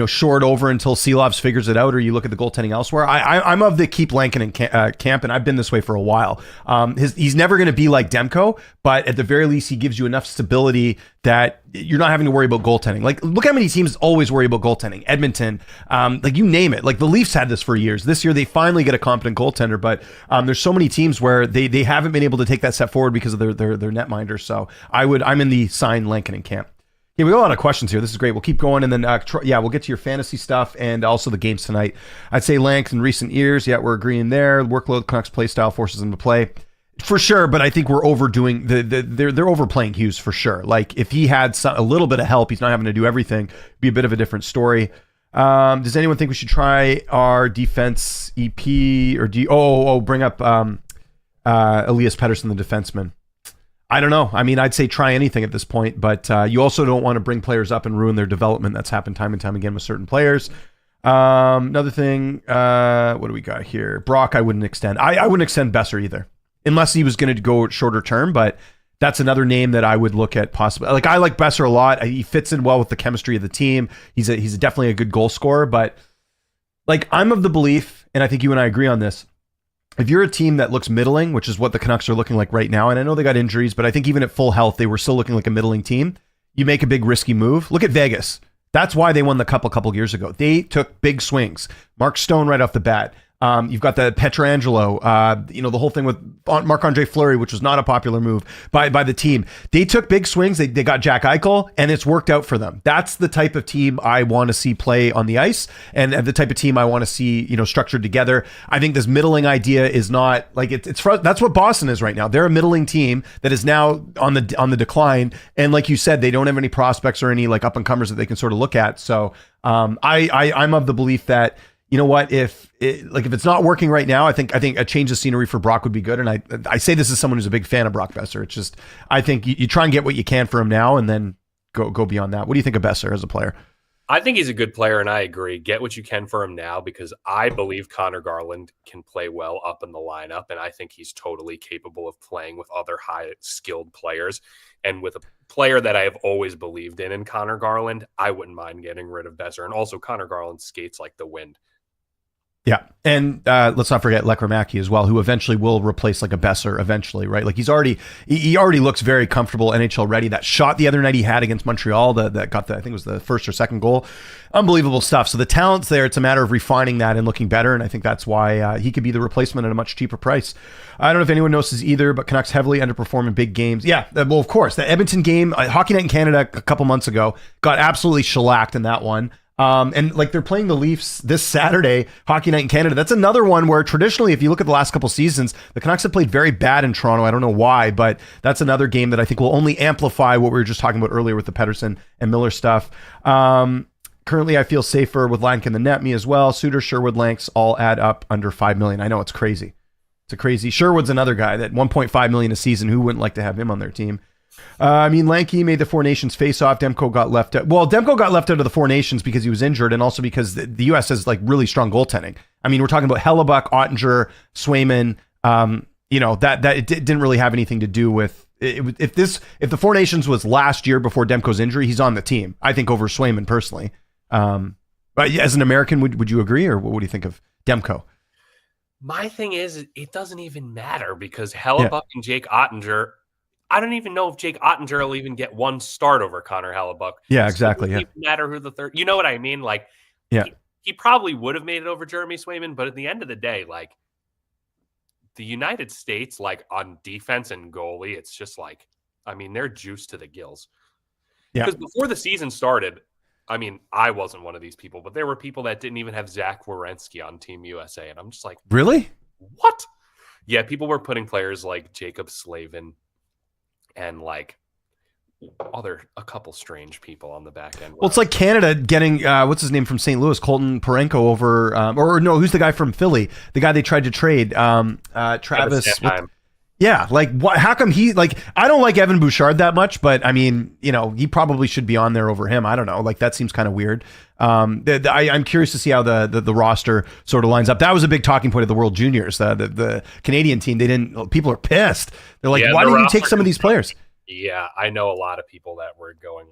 short over until Silovs figures it out, or you look at the goaltending elsewhere? I'm of the keep Lankinen camp, and I've been this way for a while. He's never going to be like Demko, but at the very least, he gives you enough stability that you're not having to worry about goaltending. Like, look how many teams always worry about goaltending. Edmonton, like you name it. Like the Leafs had this for years. This year they finally get a competent goaltender, but there's so many teams where they haven't been able to take that step forward because of their netminders. So I'm in the sign Lankinen camp. Yeah, we got a lot of questions here. This is great. We'll keep going, and then we'll get to your fantasy stuff and also the games tonight. I'd say Lank in recent years. Yeah, we're agreeing there. Workload, Canucks play style forces him to play. For sure, but I think we're overdoing they're overplaying Hughes for sure. Like if he had a little bit of help, he's not having to do everything. It'd be a bit of a different story. Does anyone think we should try our defense EP or bring up Elias Pettersson, the defenseman? I don't know. I mean, I'd say try anything at this point, but you also don't want to bring players up and ruin their development. That's happened time and time again with certain players. Another thing, what do we got here? Brock, I wouldn't extend. I wouldn't extend Besser either. Unless he was going to go shorter term, but that's another name that I would look at possibly. Like I like Besser a lot. He fits in well with the chemistry of the team. He's definitely a good goal scorer, but like I'm of the belief, and I think you and I agree on this. If you're a team that looks middling, which is what the Canucks are looking like right now, and I know they got injuries, but I think even at full health, they were still looking like a middling team. You make a big risky move. Look at Vegas. That's why they won the cup a couple years ago. They took big swings. Mark Stone right off the bat. You've got the Pietrangelo, the whole thing with Marc-Andre Fleury, which was not a popular move by the team. They took big swings. They got Jack Eichel, and it's worked out for them. That's the type of team I want to see play on the ice, and the type of team I want to see, structured together. I think this middling idea is not like that's what Boston is right now. They're a middling team that is now on the decline, and like you said, they don't have any prospects or any like up and comers that they can sort of look at. So I'm of the belief that, you know what? If it's not working right now, I think a change of scenery for Brock would be good. And I say this as someone who's a big fan of Brock Besser. It's just I think you try and get what you can for him now, and then go beyond that. What do you think of Besser as a player? I think he's a good player, and I agree. Get what you can for him now because I believe Connor Garland can play well up in the lineup, and I think he's totally capable of playing with other high-skilled players. And with a player that I have always believed in Connor Garland, I wouldn't mind getting rid of Besser. And also, Connor Garland skates like the wind. Yeah, and let's not forget Lekramaki as well, who eventually will replace like a Besser eventually, right? Like he already looks very comfortable, NHL ready. That shot the other night he had against Montreal that got I think it was the first or second goal. Unbelievable stuff. So the talent's there. It's a matter of refining that and looking better, and I think that's why he could be the replacement at a much cheaper price. I don't know if anyone notices either, but Canucks heavily underperform in big games. Yeah, well, of course. The Edmonton game, Hockey Night in Canada a couple months ago, got absolutely shellacked in that one. And like they're playing the Leafs this Saturday, Hockey Night in Canada. That's another one where traditionally, if you look at the last couple seasons, the Canucks have played very bad in Toronto. I don't know why, but that's another game that I think will only amplify what we were just talking about earlier with the Pettersson and Miller stuff. Currently, I feel safer with Lank in the net, me as well. Suter, Sherwood, Lanks all add up under $5 million. I know it's crazy. It's a crazy. Sherwood's another guy that $1.5 million a season. Who wouldn't like to have him on their team? Lanky made the Four Nations face off. Demko got left out. Well, Demko got left out of the Four Nations because he was injured, and also because the U.S. has like really strong goaltending. I mean, we're talking about Hellebuck, Ottinger, Swayman. That it didn't really have anything to do with it. If the Four Nations was last year before Demko's injury, he's on the team. I think over Swayman personally. But as an American, would you agree, or what do you think of Demko? My thing is, it doesn't even matter because Hellebuck and Jake Ottinger. I don't even know if Jake Ottinger will even get one start over Connor Hellebuck. Yeah, exactly. So it doesn't even matter who the third. You know what I mean? Like, he probably would have made it over Jeremy Swayman, but at the end of the day, like the United States, like on defense and goalie, it's just like, I mean, they're juiced to the gills. Yeah. Because before the season started, I mean, I wasn't one of these people, but there were people that didn't even have Zach Werenski on Team USA, and I'm just like, really? What? Yeah, people were putting players like Jacob Slavin and like a couple strange people on the back end. Well, it's like Canada getting what's his name from St. Louis, Colton Parenko over, or no, who's the guy from Philly? The guy they tried to trade, Travis. Yeah, like what? How come he like? I don't like Evan Bouchard that much, but I mean, he probably should be on there over him. I don't know. Like that seems kind of weird. I'm curious to see how the roster sort of lines up. That was a big talking point of the World Juniors. The Canadian team, people are pissed. They're like, why didn't you take some of these players? Yeah, I know a lot of people that were going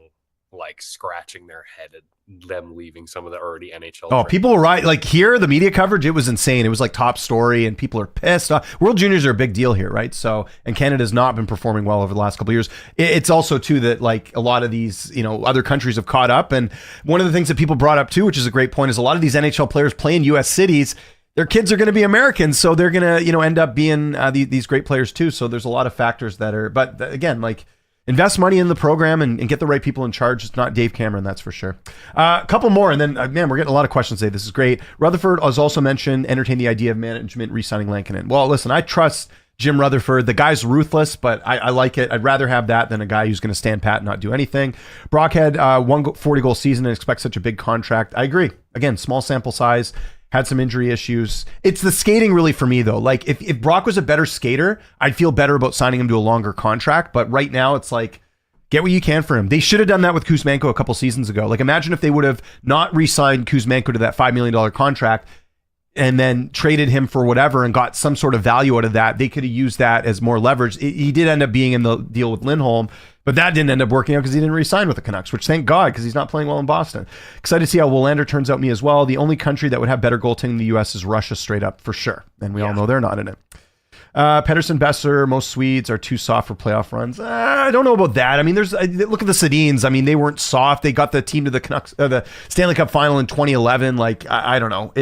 like scratching their head at them leaving some of the already NHL. Oh, people were right. Like here, the media coverage, it was insane. It was like top story and people are pissed off. World Juniors are a big deal here, right? So, and Canada's not been performing well over the last couple of years. It's also too that like a lot of these, other countries have caught up. And one of the things that people brought up too, which is a great point, is a lot of these NHL players play in US cities. Their kids are going to be Americans. So they're going to, end up being these great players too. So there's a lot of factors that are, but again, like, invest money in the program and get the right people in charge. It's not Dave Cameron, that's for sure. A couple more, and then, man, we're getting a lot of questions today. This is great. Rutherford has also mentioned, entertain the idea of management re-signing Lankinen. Well, listen, I trust Jim Rutherford. The guy's ruthless, but I like it. I'd rather have that than a guy who's going to stand pat and not do anything. Brock had 40-goal season and expects such a big contract. I agree. Again, small sample size. Had some injury issues. It's the skating really for me though. Like if Brock was a better skater, I'd feel better about signing him to a longer contract. But right now it's like, get what you can for him. They should have done that with Kuzmenko a couple seasons ago. Like imagine if they would have not re-signed Kuzmenko to that $5 million contract and then traded him for whatever and got some sort of value out of that. They could have used that as more leverage. He did end up being in the deal with Lindholm, but that didn't end up working out because he didn't re-sign with the Canucks, which thank God, because he's not playing well in Boston. Excited to see how Willander turns out me as well. The only country that would have better goaltending than the U.S. is Russia, straight up, for sure. And we all know they're not in it. Pettersson, Besser, most Swedes are too soft for playoff runs. I don't know about that. I mean, look at the Sedins. I mean, they weren't soft. They got the team to the Canucks, the Stanley Cup final in 2011. Like, I don't know.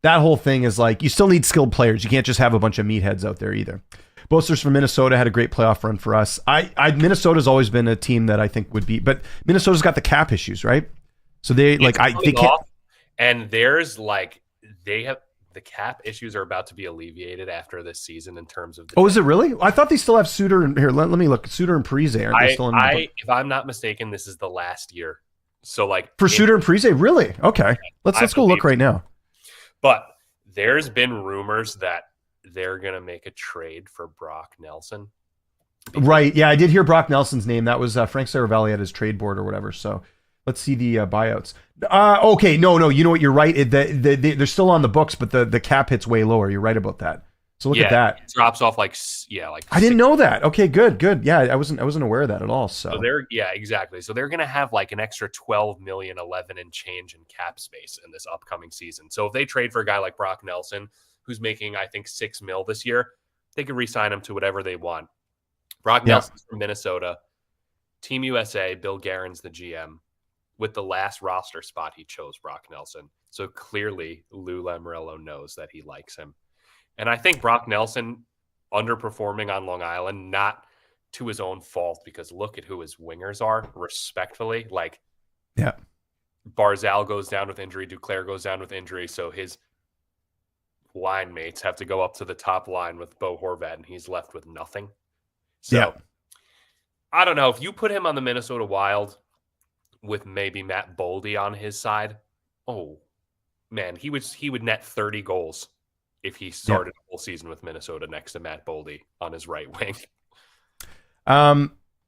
That whole thing is like, you still need skilled players. You can't just have a bunch of meatheads out there either. Boasters from Minnesota had a great playoff run for us. Minnesota's always been a team that I think would be, but Minnesota's got the cap issues, right? So they can't. And there's like, they have the cap issues are about to be alleviated after this season in terms of. Is it really? I thought they still have Suter and here. Let me look. Suter and Parise aren't they still in? If I'm not mistaken, this is the last year. So like for Suter and Parise, really? Okay, let's go look right now. But there's been rumors that they're going to make a trade for Brock Nelson. Right. Yeah, I did hear Brock Nelson's name. That was Frank Saravelli at his trade board or whatever. So let's see the buyouts. Okay. No. You know what? You're right. They're still on the books, but the cap hit's way lower. You're right about that. So look at that. It drops off like I didn't know that. Okay, good. Yeah, I wasn't aware of that at all. So exactly. So they're going to have like an extra 12 million, 11 and change in cap space in this upcoming season. So if they trade for a guy like Brock Nelson, who's making I think $6 million this year, they could re-sign him to whatever they want. Brock Nelson's from Minnesota, Team USA. Bill Guerin's the GM. With the last roster spot, he chose Brock Nelson. So clearly, Lou Lamoriello knows that he likes him. And I think Brock Nelson underperforming on Long Island, not to his own fault, because look at who his wingers are, respectfully. Like, Barzal goes down with injury. Duclair goes down with injury. So his line mates have to go up to the top line with Bo Horvat, and he's left with nothing. So Yeah. I don't know. If you put him on the Minnesota Wild with maybe Matt Boldy on his side, oh man, he would net 30 goals if he started the whole season with Minnesota next to Matt Boldy on his right wing.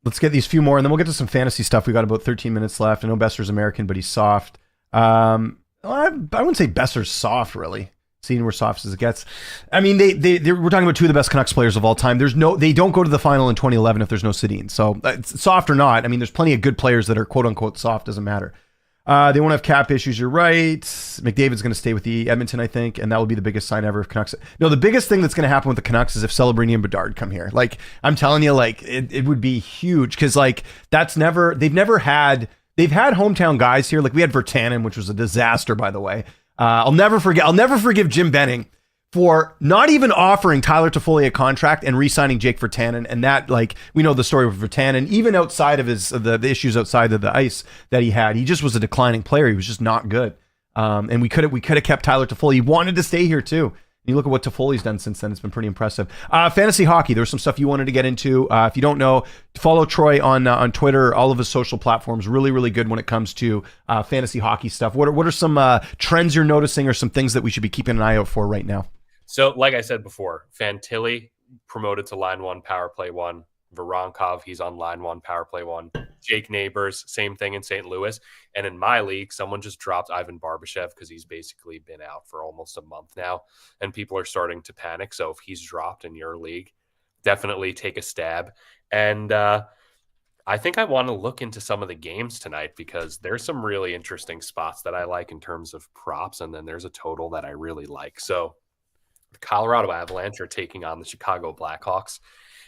Let's get these few more, and then we'll get to some fantasy stuff. We got about 13 minutes left. I know Besser's American, but he's soft. I wouldn't say Besser's soft, really. Seeing where soft as it gets. I mean, we're talking about two of the best Canucks players of all time. They don't go to the final in 2011 if there's no Sedin. So soft or not, I mean, there's plenty of good players that are quote unquote soft. Doesn't matter. They won't have cap issues. You're right. McDavid's going to stay with the Edmonton, I think, and that will be the biggest sign ever of Canucks. No, the biggest thing that's going to happen with the Canucks is if Celebrini and Bedard come here. Like, I'm telling you, like, it would be huge because, like, they've had hometown guys here. Like, we had Virtanen, which was a disaster, by the way. I'll never forgive Jim Benning for not even offering Tyler Toffoli a contract and re-signing Jake Virtanen. And that, like, we know the story with Virtanen, even outside of the issues outside of the ice that he had, he just was a declining player. He was just not good. And we could have kept Tyler Toffoli. He wanted to stay here too. You look at what Toffoli's done since then. It's been pretty impressive. Fantasy hockey. There was some stuff you wanted to get into. If you don't know, follow Troy on Twitter, all of his social platforms. Really, really good when it comes to fantasy hockey stuff. What are some trends you're noticing or some things that we should be keeping an eye out for right now? So, like I said before, Fantilli promoted to line one, power play one. Voronkov, he's on line one, power play one. Jake Neighbors, same thing in St. Louis. And in my league, someone just dropped Ivan Barbashev because he's basically been out for almost a month now. And people are starting to panic. So if he's dropped in your league, definitely take a stab. And I think I want to look into some of the games tonight because there's some really interesting spots that I like in terms of props. And then there's a total that I really like. So the Colorado Avalanche are taking on the Chicago Blackhawks.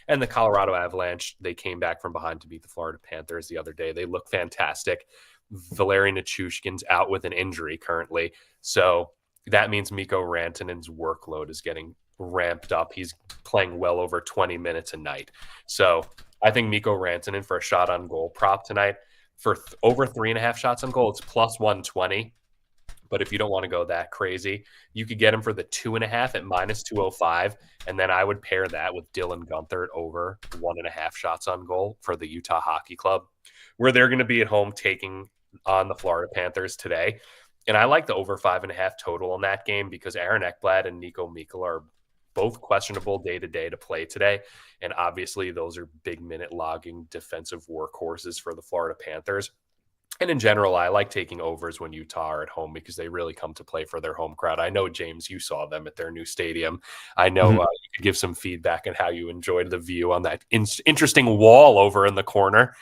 And the Colorado Avalanche, they came back from behind to beat the Florida Panthers the other day. They look fantastic. Valeri Nichushkin's out with an injury currently. So that means Mikko Rantanen's workload is getting ramped up. He's playing well over 20 minutes a night. So I think Mikko Rantanen for a shot on goal prop tonight for over 3.5 shots on goal, it's plus 120. But if you don't want to go that crazy, you could get him for the 2.5 at minus 205. And then I would pair that with Dylan Guenther over 1.5 shots on goal for the Utah Hockey Club, where they're going to be at home taking on the Florida Panthers today. And I like the over 5.5 total on that game because Aaron Ekblad and Nico Mikkola are both questionable day-to-day to play today. And obviously those are big minute logging defensive workhorses for the Florida Panthers. And in general, I like taking overs when Utah are at home because they really come to play for their home crowd. I know, James, you saw them at their new stadium. I know you could give some feedback on how you enjoyed the view on that interesting wall over in the corner.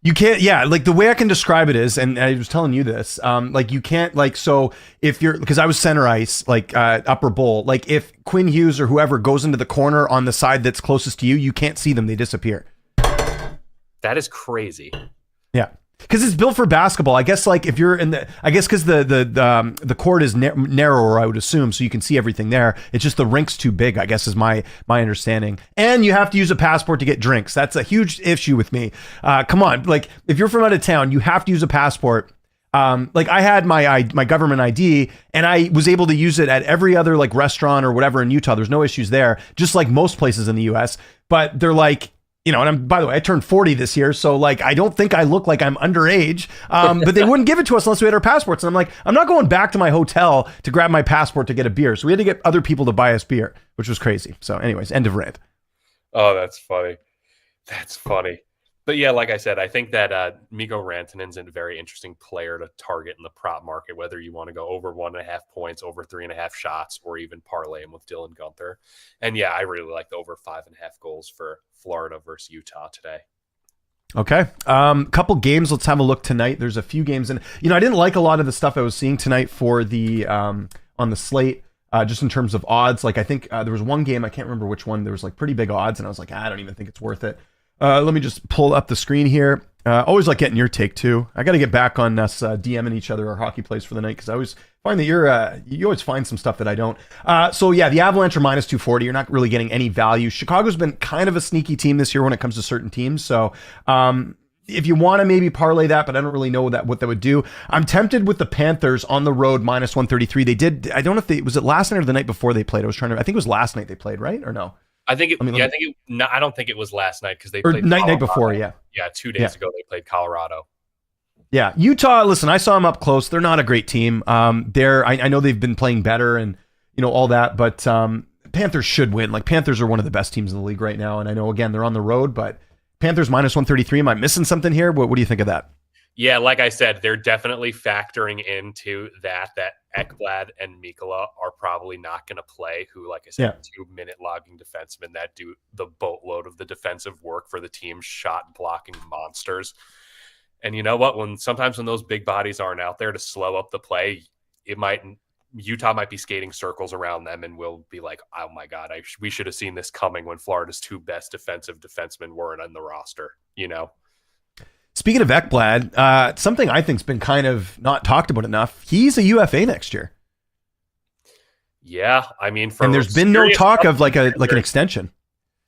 You can't, yeah, like the way I can describe it is, and I was telling you this, like you can't, like, so if you're, because I was center ice, like upper bowl, like if Quinn Hughes or whoever goes into the corner on the side that's closest to you, you can't see them, they disappear. That is crazy. Yeah. Because it's built for basketball. I guess like if you're in the, I guess because the court is narrower, I would assume, so you can see everything there. It's just the rink's too big, I guess, is my understanding. And you have to use a passport to get drinks. That's a huge issue with me. Come on, like if you're from out of town, you have to use a passport. Like I had my government ID and I was able to use it at every other like restaurant or whatever in Utah. There's no issues there, just like most places in the US. But they're like, you know, and by the way, I turned 40 this year. So like, I don't think I look like I'm underage, but they wouldn't give it to us unless we had our passports. And I'm like, I'm not going back to my hotel to grab my passport to get a beer. So we had to get other people to buy us beer, which was crazy. So anyways, end of rant. Oh, that's funny. That's funny. But yeah, like I said, I think that Mikko Rantanen's a very interesting player to target in the prop market, whether you want to go over 1.5 points, over 3.5 shots, or even parlay him with Dylan Guenther. And yeah, I really like the over 5.5 goals for Florida versus Utah today. Okay. Couple games. Let's have a look tonight. There's a few games. And, you know, I didn't like a lot of the stuff I was seeing tonight for the on the slate. Just in terms of odds. Like I think there was one game, I can't remember which one. There was like pretty big odds. And I was like, I don't even think it's worth it. Let me just pull up the screen here. Always like getting your take too. I got to get back on us DMing each other our hockey plays for the night because I always find that you always find some stuff that I don't. So yeah, the Avalanche are minus 240. You're not really getting any value. Chicago's been kind of a sneaky team this year when it comes to certain teams. So if you want to maybe parlay that, but I don't really know what that would do. I'm tempted with the Panthers on the road -133. They did. I don't know if was it last night or the night before they played. I think it was last night they played, right? Or no? I think no, I don't think it was last night because they or played night before. Yeah. 2 days ago they played Colorado. Yeah, Utah. Listen, I saw them up close. They're not a great team. I know they've been playing better and all that, but Panthers should win. Like, Panthers are one of the best teams in the league right now, and I know again they're on the road, but Panthers -133. Am I missing something here? What do you think of that? Yeah, like I said, they're definitely factoring into that Ekblad and Mikkola are probably not going to play, who, like I said, 2-minute logging defensemen that do the boatload of the defensive work for the team, shot blocking monsters. And you know what? Sometimes when those big bodies aren't out there to slow up the play, Utah might be skating circles around them, and we'll be like, oh my God, we should have seen this coming when Florida's 2 best defensive defensemen weren't on the roster, Speaking of Ekblad, something I think's been kind of not talked about enough. He's a UFA next year. Yeah, I mean, and there's been no talk of like an extension.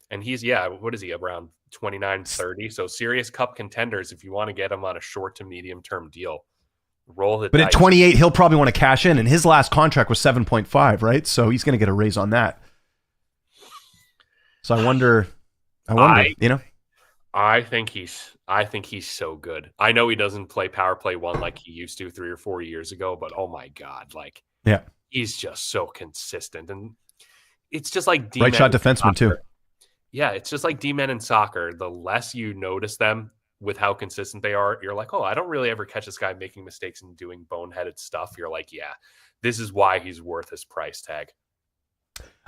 And he's what is he, around 29, 30? So serious cup contenders, if you want to get him on a short to medium term deal, roll the dice. But at 28, he'll probably want to cash in, and his last contract was 7.5, right? So he's going to get a raise on that. So I wonder, I think he's so good. I know he doesn't play power play 1 like he used to 3 or 4 years ago, but oh my God, he's just so consistent. And it's just like right shot defenseman too. Yeah, it's just like D-men in soccer. The less you notice them with how consistent they are, you're like, oh, I don't really ever catch this guy making mistakes and doing boneheaded stuff. You're like, yeah, this is why he's worth his price tag.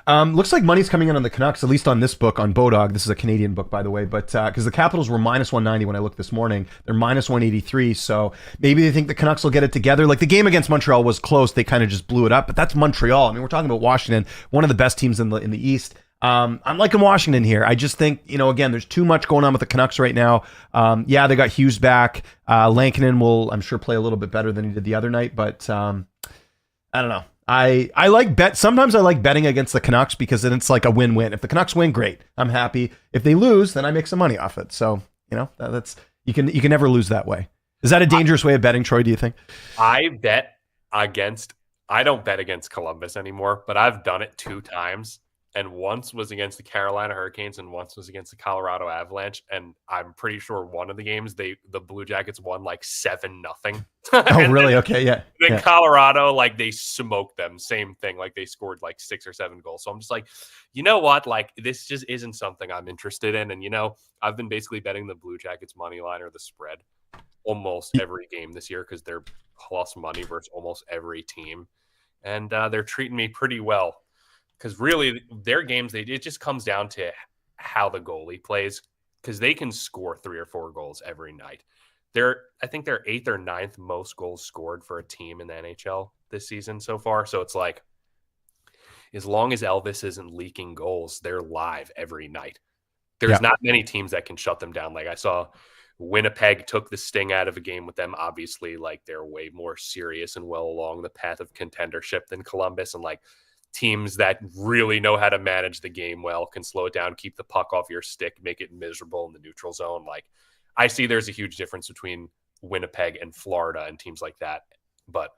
Looks like money's coming in on the Canucks, at least on this book, on Bodog. This is a Canadian book, by the way, but because the Capitals were -190 when I looked this morning, they're -183. So maybe they think the Canucks will get it together. Like, the game against Montreal was close; they kind of just blew it up. But that's Montreal. I mean, we're talking about Washington, one of the best teams in the East. I'm liking Washington here. I just think, again, there's too much going on with the Canucks right now. They got Hughes back. Lankinen will, I'm sure, play a little bit better than he did the other night, but I don't know. I like sometimes I like betting against the Canucks because then it's like a win-win. If the Canucks win, great, I'm happy. If they lose, then I make some money off it. So, that's you can never lose that way. Is that a dangerous way of betting, Troy, do you think? I don't bet against Columbus anymore, but I've done it 2 times. And once was against the Carolina Hurricanes and once was against the Colorado Avalanche. And I'm pretty sure one of the games, the Blue Jackets won like 7-0. Oh, really? Okay, yeah. Then Colorado, they smoked them. Same thing. They scored 6 or 7 goals. So I'm just like, you know what? This just isn't something I'm interested in. And, I've been basically betting the Blue Jackets money line or the spread almost every game this year because they're plus money versus almost every team. And they're treating me pretty well. Because really, their games, it just comes down to how the goalie plays. Because they can score 3 or 4 goals every night. I think they're 8th or 9th most goals scored for a team in the NHL this season so far. So it's like, as long as Elvis isn't leaking goals, they're live every night. There's not many teams that can shut them down. Like, I saw Winnipeg took the sting out of a game with them. Obviously, they're way more serious and well along the path of contendership than Columbus. And teams that really know how to manage the game well can slow it down, keep the puck off your stick, make it miserable in the neutral zone. I see there's a huge difference between Winnipeg and Florida and teams like that. But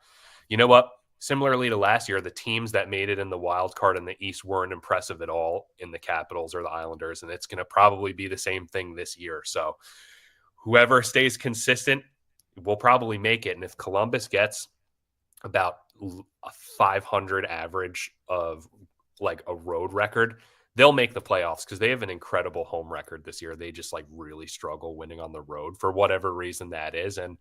you know what? Similarly to last year, the teams that made it in the wild card in the East weren't impressive at all in the Capitals or the Islanders, and it's going to probably be the same thing this year. So whoever stays consistent will probably make it. And if Columbus gets about a 500 average of a road record, they'll make the playoffs because they have an incredible home record this year. They just really struggle winning on the road for whatever reason that is. And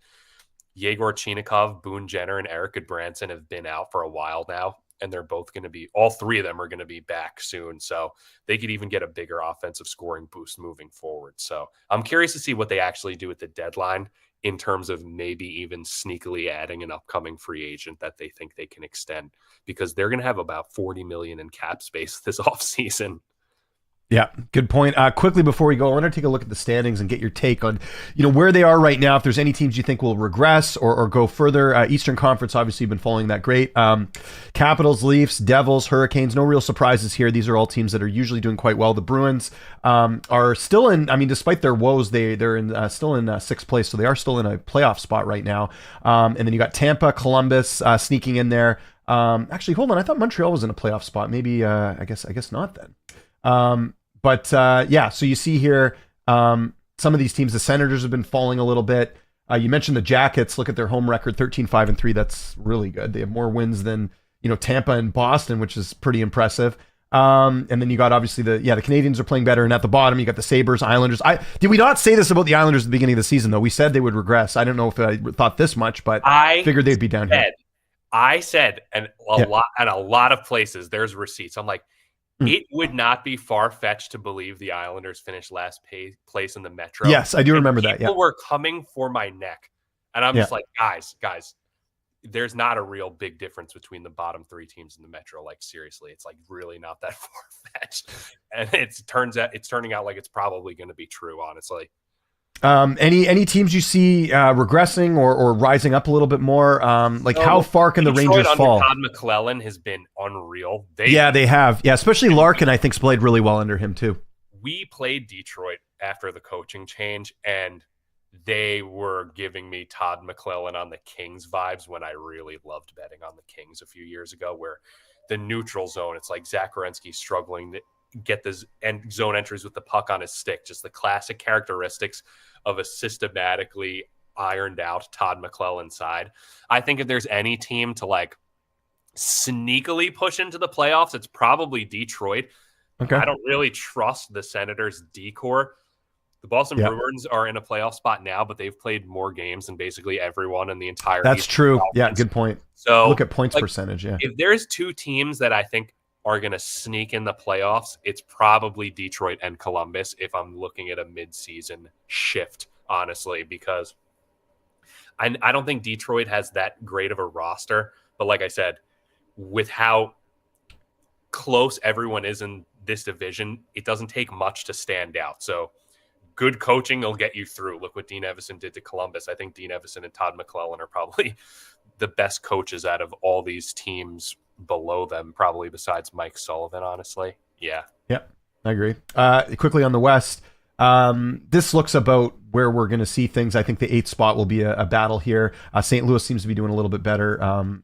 Yegor Chinikov, Boone Jenner, and Eric Goodbranson have been out for a while now, and they're both going to be, all 3 of them are going to be back soon. So they could even get a bigger offensive scoring boost moving forward. So I'm curious to see what they actually do at the deadline in terms of maybe even sneakily adding an upcoming free agent that they think they can extend, because they're going to have about $40 million in cap space this offseason. Yeah, good point. Quickly before we go, I want to take a look at the standings and get your take on, where they are right now. If there's any teams you think will regress or go further. Eastern Conference, obviously, been following that great. Capitals, Leafs, Devils, Hurricanes. No real surprises here. These are all teams that are usually doing quite well. The Bruins are still in. I mean, despite their woes, they're in still in sixth place, so they are still in a playoff spot right now. And then you got Tampa, Columbus sneaking in there. Actually, hold on. I thought Montreal was in a playoff spot. Maybe I guess not then. But yeah, so you see here some of these teams, the Senators have been falling a little bit. You mentioned the Jackets. Look at their home record, 13-5-3. That's really good. They have more wins than Tampa and Boston, which is pretty impressive. And then you got obviously the Canadians are playing better. And at the bottom, you got the Sabres, Islanders. Did we not say this about the Islanders at the beginning of the season, though? We said they would regress. I don't know if I thought this much, but I figured they'd be down here. I said, and a lot of places, there's receipts. I'm like, it would not be far-fetched to believe the Islanders finished last place in the Metro. Yes, I do remember that. People were coming for my neck. And I'm just like, guys, there's not a real big difference between the bottom three teams in the Metro. Like, seriously, it's like really not that far-fetched. And it's turning out like it's probably going to be true, honestly. Any teams you see regressing or rising up a little bit more? How far can the Rangers fall? Todd McClellan has been unreal. They have. Yeah, especially Larkin, I think, played really well under him too. We played Detroit after the coaching change, and they were giving me Todd McClellan on the Kings vibes when I really loved betting on the Kings a few years ago, where the neutral zone, it's like Zach Werenski struggling to get the zone entries with the puck on his stick, just the classic characteristics of a systematically ironed out Todd McClellan side. I think if there's any team to like sneakily push into the playoffs, it's probably Detroit. Okay. I don't really trust the Senators' decor. The Boston Bruins are in a playoff spot now, but they've played more games than basically everyone in the entire. That's true. Yeah, good point. So look at points percentage. Yeah. If there's two teams that I think are going to sneak in the playoffs, it's probably Detroit and Columbus if I'm looking at a mid-season shift, honestly, because I don't think Detroit has that great of a roster. But like I said, with how close everyone is in this division, it doesn't take much to stand out. So good coaching will get you through. Look what Dean Evison did to Columbus. I think Dean Evison and Todd McClellan are probably the best coaches out of all these teams below them, probably besides Mike Sullivan, honestly. Yeah, I agree. Quickly on the West, this looks about where we're going to see things. I think the 8th spot will be a battle here. St. Louis seems to be doing a little bit better,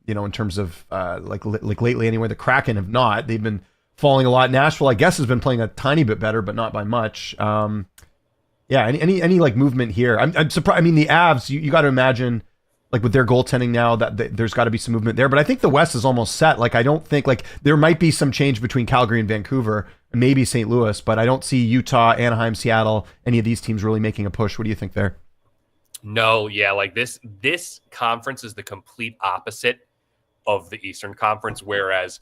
in terms of like lately anyway. The Kraken have not. They've been falling a lot. Nashville, I guess, has been playing a tiny bit better, but not by much. Any like movement here? I'm surprised. I mean, the Avs, you got to imagine, like with their goaltending now, that there's got to be some movement there. But I think the West is almost set. Like, I don't think, like, there might be some change between Calgary and Vancouver, and maybe St. Louis, but I don't see Utah, Anaheim, Seattle, any of these teams really making a push. What do you think there? No, yeah, like this conference is the complete opposite of the Eastern Conference, whereas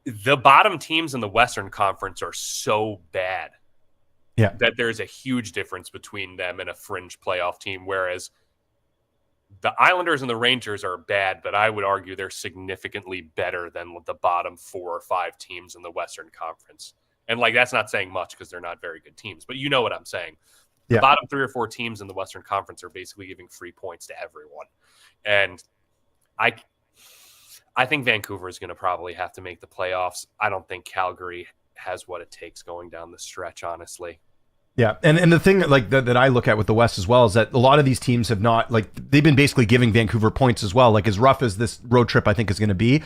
the bottom teams in the Western Conference are so bad that there's a huge difference between them and a fringe playoff team, whereas the Islanders and the Rangers are bad, but I would argue they're significantly better than the bottom 4 or 5 teams in the Western Conference. And like, that's not saying much because they're not very good teams, but you know what I'm saying. The bottom 3 or 4 teams in the Western Conference are basically giving free points to everyone. And I think Vancouver is going to probably have to make the playoffs. I don't think Calgary has what it takes going down the stretch, honestly. Yeah, and the thing like that I look at with the West as well is that a lot of these teams have not, like, they've been basically giving Vancouver points as well. Like, as rough as this road trip I think is going to be,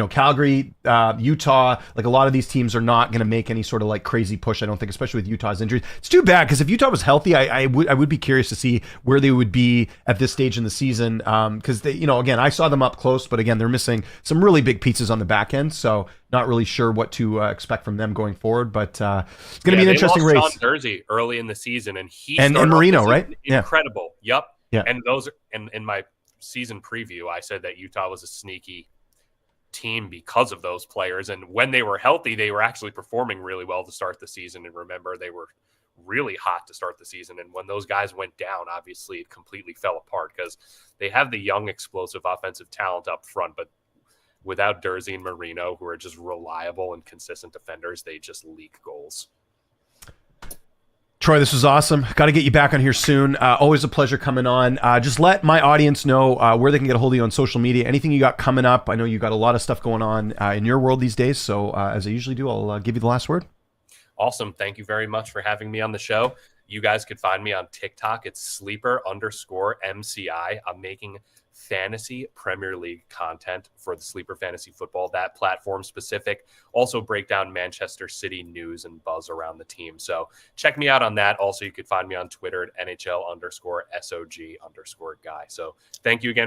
Calgary, Utah, like a lot of these teams are not going to make any sort of like crazy push, I don't think, especially with Utah's injuries. It's too bad because if Utah was healthy, I would be curious to see where they would be at this stage in the season. Because they, again, I saw them up close, but again, they're missing some really big pieces on the back end, so not really sure what to expect from them going forward. But it's going to be an interesting race. Sean Durzi early in the season, and and Marino, right? Incredible. Yep. Yeah. And those, in my season preview, I said that Utah was a sneaky team because of those players, and when they were healthy they were actually performing really well to start the season. And remember, they were really hot to start the season, and when those guys went down, obviously it completely fell apart because they have the young explosive offensive talent up front, but without Dursey and Marino, who are just reliable and consistent defenders, they just leak goals. Troy, this was awesome. Got to get you back on here soon. Always a pleasure coming on. Just let my audience know where they can get a hold of you on social media. Anything you got coming up. I know you got a lot of stuff going on in your world these days. So as I usually do, I'll give you the last word. Awesome. Thank you very much for having me on the show. You guys could find me on TikTok. It's sleeper_MCI. I'm making fantasy Premier League content for the Sleeper Fantasy Football, that platform specific. Also break down Manchester City news and buzz around the team. So check me out on that. Also, you could find me on Twitter at NHL_SOG_guy. So thank you again